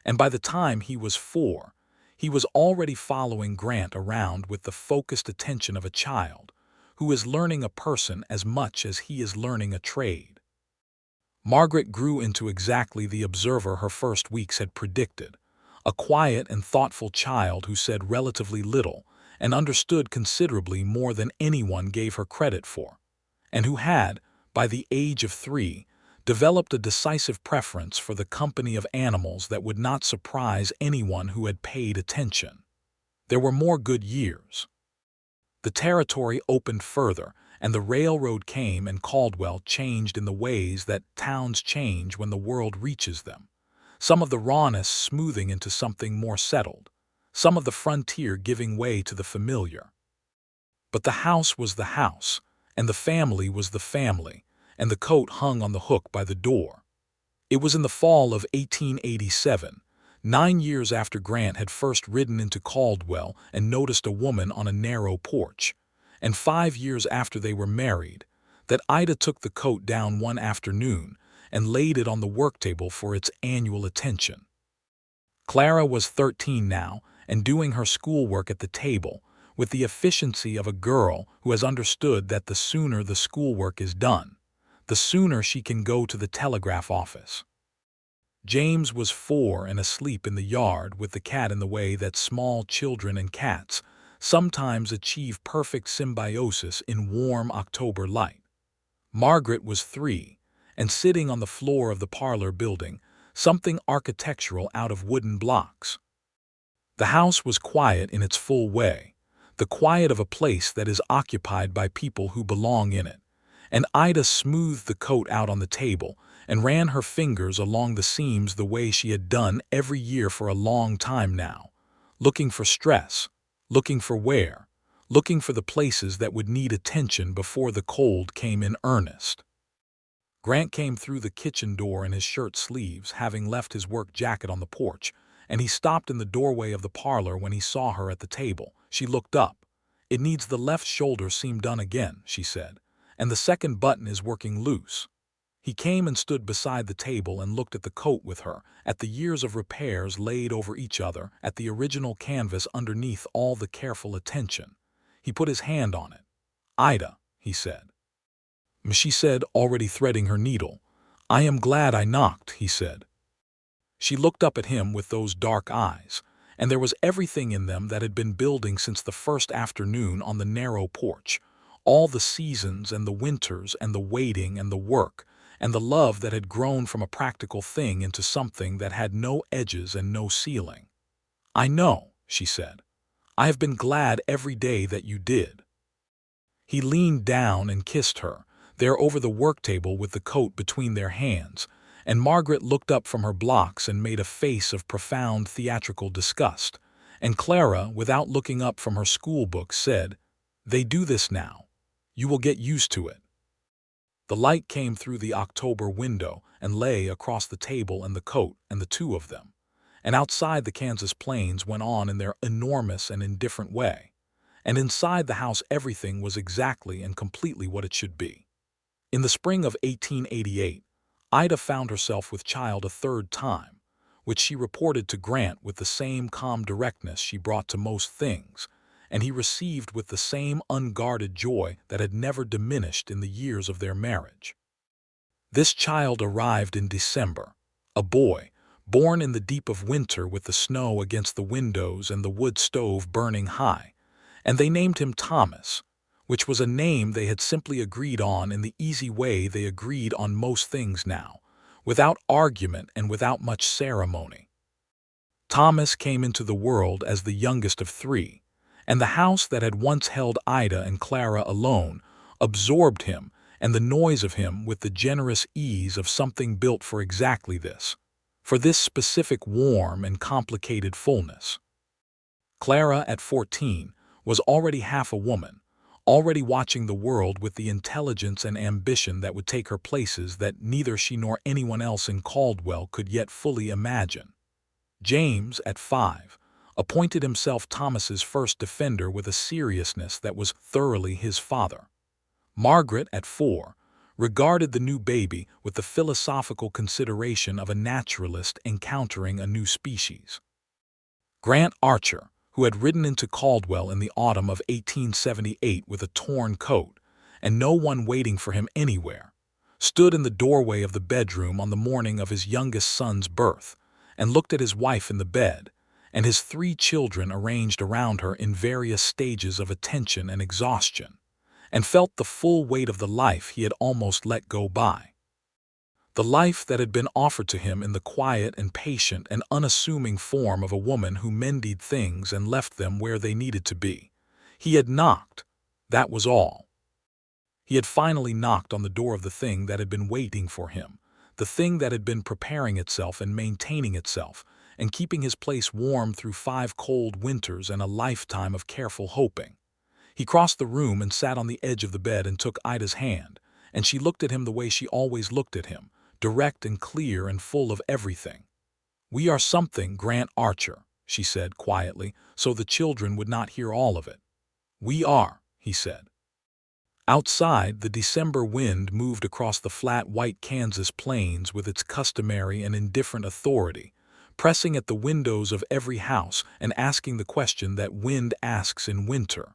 And by the time he was 4, he was already following Grant around with the focused attention of a child who is learning a person as much as he is learning a trade. Margaret grew into exactly the observer her first weeks had predicted, a quiet and thoughtful child who said relatively little and understood considerably more than anyone gave her credit for, and who had, by the age of 3, developed a decisive preference for the company of animals that would not surprise anyone who had paid attention. There were more good years. The territory opened further, and the railroad came, and Caldwell changed in the ways that towns change when the world reaches them, some of the rawness smoothing into something more settled, some of the frontier giving way to the familiar. But the house was the house, and the family was the family, and the coat hung on the hook by the door. It was in the fall of 1887, 9 years after Grant had first ridden into Caldwell and noticed a woman on a narrow porch, and 5 years after they were married, that Ida took the coat down one afternoon and laid it on the work table for its annual attention. Clara was 13 now and doing her schoolwork at the table with the efficiency of a girl who has understood that the sooner the schoolwork is done, the sooner she can go to the telegraph office. James was 4 and asleep in the yard with the cat in the way that small children and cats sometimes achieve perfect symbiosis in warm October light. Margaret was 3 and sitting on the floor of the parlor building something architectural out of wooden blocks. The house was quiet in its full way, the quiet of a place that is occupied by people who belong in it, and Ida smoothed the coat out on the table and ran her fingers along the seams the way she had done every year for a long time now, looking for stress, looking for wear, looking for the places that would need attention before the cold came in earnest. Grant came through the kitchen door in his shirt sleeves, having left his work jacket on the porch, and he stopped in the doorway of the parlor when he saw her at the table. She looked up. "It needs the left shoulder seam done again," she said, "and the second button is working loose." He came and stood beside the table and looked at the coat with her, at the years of repairs laid over each other, at the original canvas underneath all the careful attention. He put his hand on it. "Ida," he said. She said, already threading her needle. "I am glad I knocked," he said. She looked up at him with those dark eyes, and there was everything in them that had been building since the first afternoon on the narrow porch, all the seasons and the winters and the waiting and the work, and the love that had grown from a practical thing into something that had no edges and no ceiling. "I know," she said. "I have been glad every day that you did." He leaned down and kissed her, there over the work table with the coat between their hands, and Margaret looked up from her blocks and made a face of profound theatrical disgust, and Clara, without looking up from her school book, said, "They do this now. You will get used to it." The light came through the October window and lay across the table and the coat and the two of them, and outside the Kansas plains went on in their enormous and indifferent way, and inside the house everything was exactly and completely what it should be. In the spring of 1888, Ida found herself with child a third time, which she reported to Grant with the same calm directness she brought to most things, and he received with the same unguarded joy that had never diminished in the years of their marriage. This child arrived in December, a boy, born in the deep of winter with the snow against the windows and the wood stove burning high, and they named him Thomas, which was a name they had simply agreed on in the easy way they agreed on most things now, without argument and without much ceremony. Thomas came into the world as the youngest of three, and the house that had once held Ida and Clara alone absorbed him and the noise of him with the generous ease of something built for exactly this, for this specific warm and complicated fullness. Clara, at 14, was already half a woman, already watching the world with the intelligence and ambition that would take her places that neither she nor anyone else in Caldwell could yet fully imagine. James, at 5, appointed himself Thomas's first defender with a seriousness that was thoroughly his father. Margaret, at 4, regarded the new baby with the philosophical consideration of a naturalist encountering a new species. Grant Archer, who had ridden into Caldwell in the autumn of 1878 with a torn coat, and no one waiting for him anywhere, stood in the doorway of the bedroom on the morning of his youngest son's birth, and looked at his wife in the bed, and his 3 children arranged around her in various stages of attention and exhaustion, and felt the full weight of the life he had almost let go by. The life that had been offered to him in the quiet and patient and unassuming form of a woman who mended things and left them where they needed to be. He had knocked. That was all. He had finally knocked on the door of the thing that had been waiting for him, the thing that had been preparing itself and maintaining itself, and keeping his place warm through 5 cold winters and a lifetime of careful hoping. He crossed the room and sat on the edge of the bed and took Ida's hand, and she looked at him the way she always looked at him, direct and clear and full of everything. "We are something, Grant Archer," she said quietly, so the children would not hear all of it. "We are," he said. Outside, the December wind moved across the flat white Kansas plains with its customary and indifferent authority, pressing at the windows of every house and asking the question that wind asks in winter.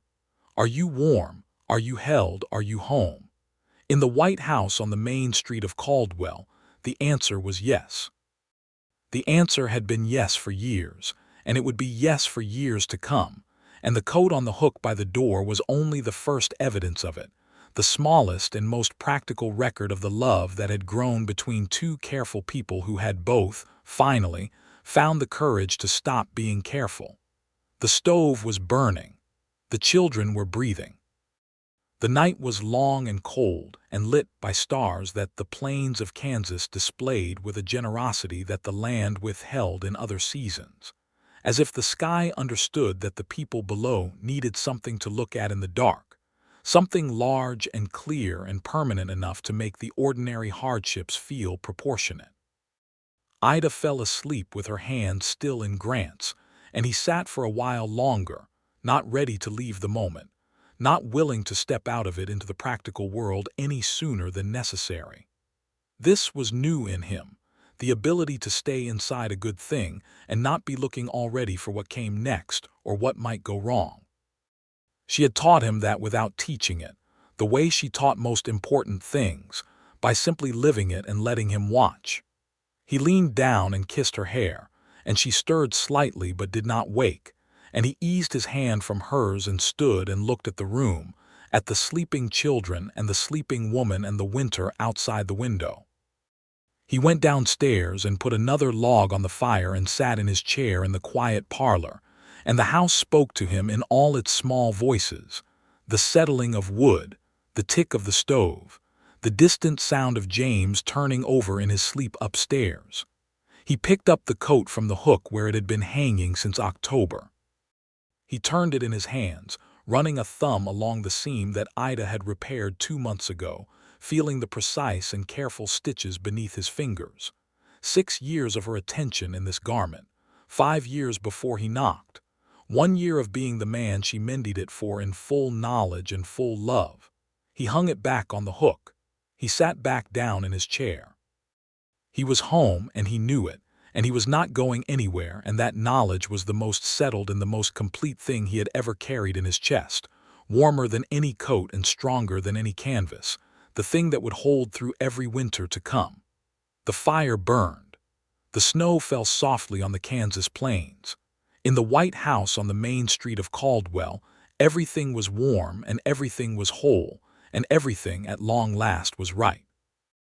Are you warm? Are you held? Are you home? In the white house on the main street of Caldwell, the answer was yes. The answer had been yes for years, and it would be yes for years to come, and the coat on the hook by the door was only the first evidence of it, the smallest and most practical record of the love that had grown between 2 careful people who had both, finally, found the courage to stop being careful. The stove was burning. The children were breathing. The night was long and cold and lit by stars that the plains of Kansas displayed with a generosity that the land withheld in other seasons, as if the sky understood that the people below needed something to look at in the dark, something large and clear and permanent enough to make the ordinary hardships feel proportionate. Ida fell asleep with her hand still in Grant's, and he sat for a while longer, not ready to leave the moment, not willing to step out of it into the practical world any sooner than necessary. This was new in him, the ability to stay inside a good thing and not be looking already for what came next or what might go wrong. She had taught him that without teaching it, the way she taught most important things, by simply living it and letting him watch. He leaned down and kissed her hair, and she stirred slightly but did not wake, and he eased his hand from hers and stood and looked at the room, at the sleeping children and the sleeping woman and the winter outside the window. He went downstairs and put another log on the fire and sat in his chair in the quiet parlor, and the house spoke to him in all its small voices, the settling of wood, the tick of the stove, the distant sound of James turning over in his sleep upstairs. He picked up the coat from the hook where it had been hanging since October. He turned it in his hands, running a thumb along the seam that Ida had repaired 2 months ago, feeling the precise and careful stitches beneath his fingers. 6 years of her attention in this garment, 5 years before he knocked, 1 year of being the man she mended it for in full knowledge and full love. He hung it back on the hook. He sat back down in his chair. He was home, and he knew it, and he was not going anywhere, and that knowledge was the most settled and the most complete thing he had ever carried in his chest, warmer than any coat and stronger than any canvas, the thing that would hold through every winter to come. The fire burned. The snow fell softly on the Kansas plains. In the white house on the main street of Caldwell, everything was warm and everything was whole, and everything at long last was right.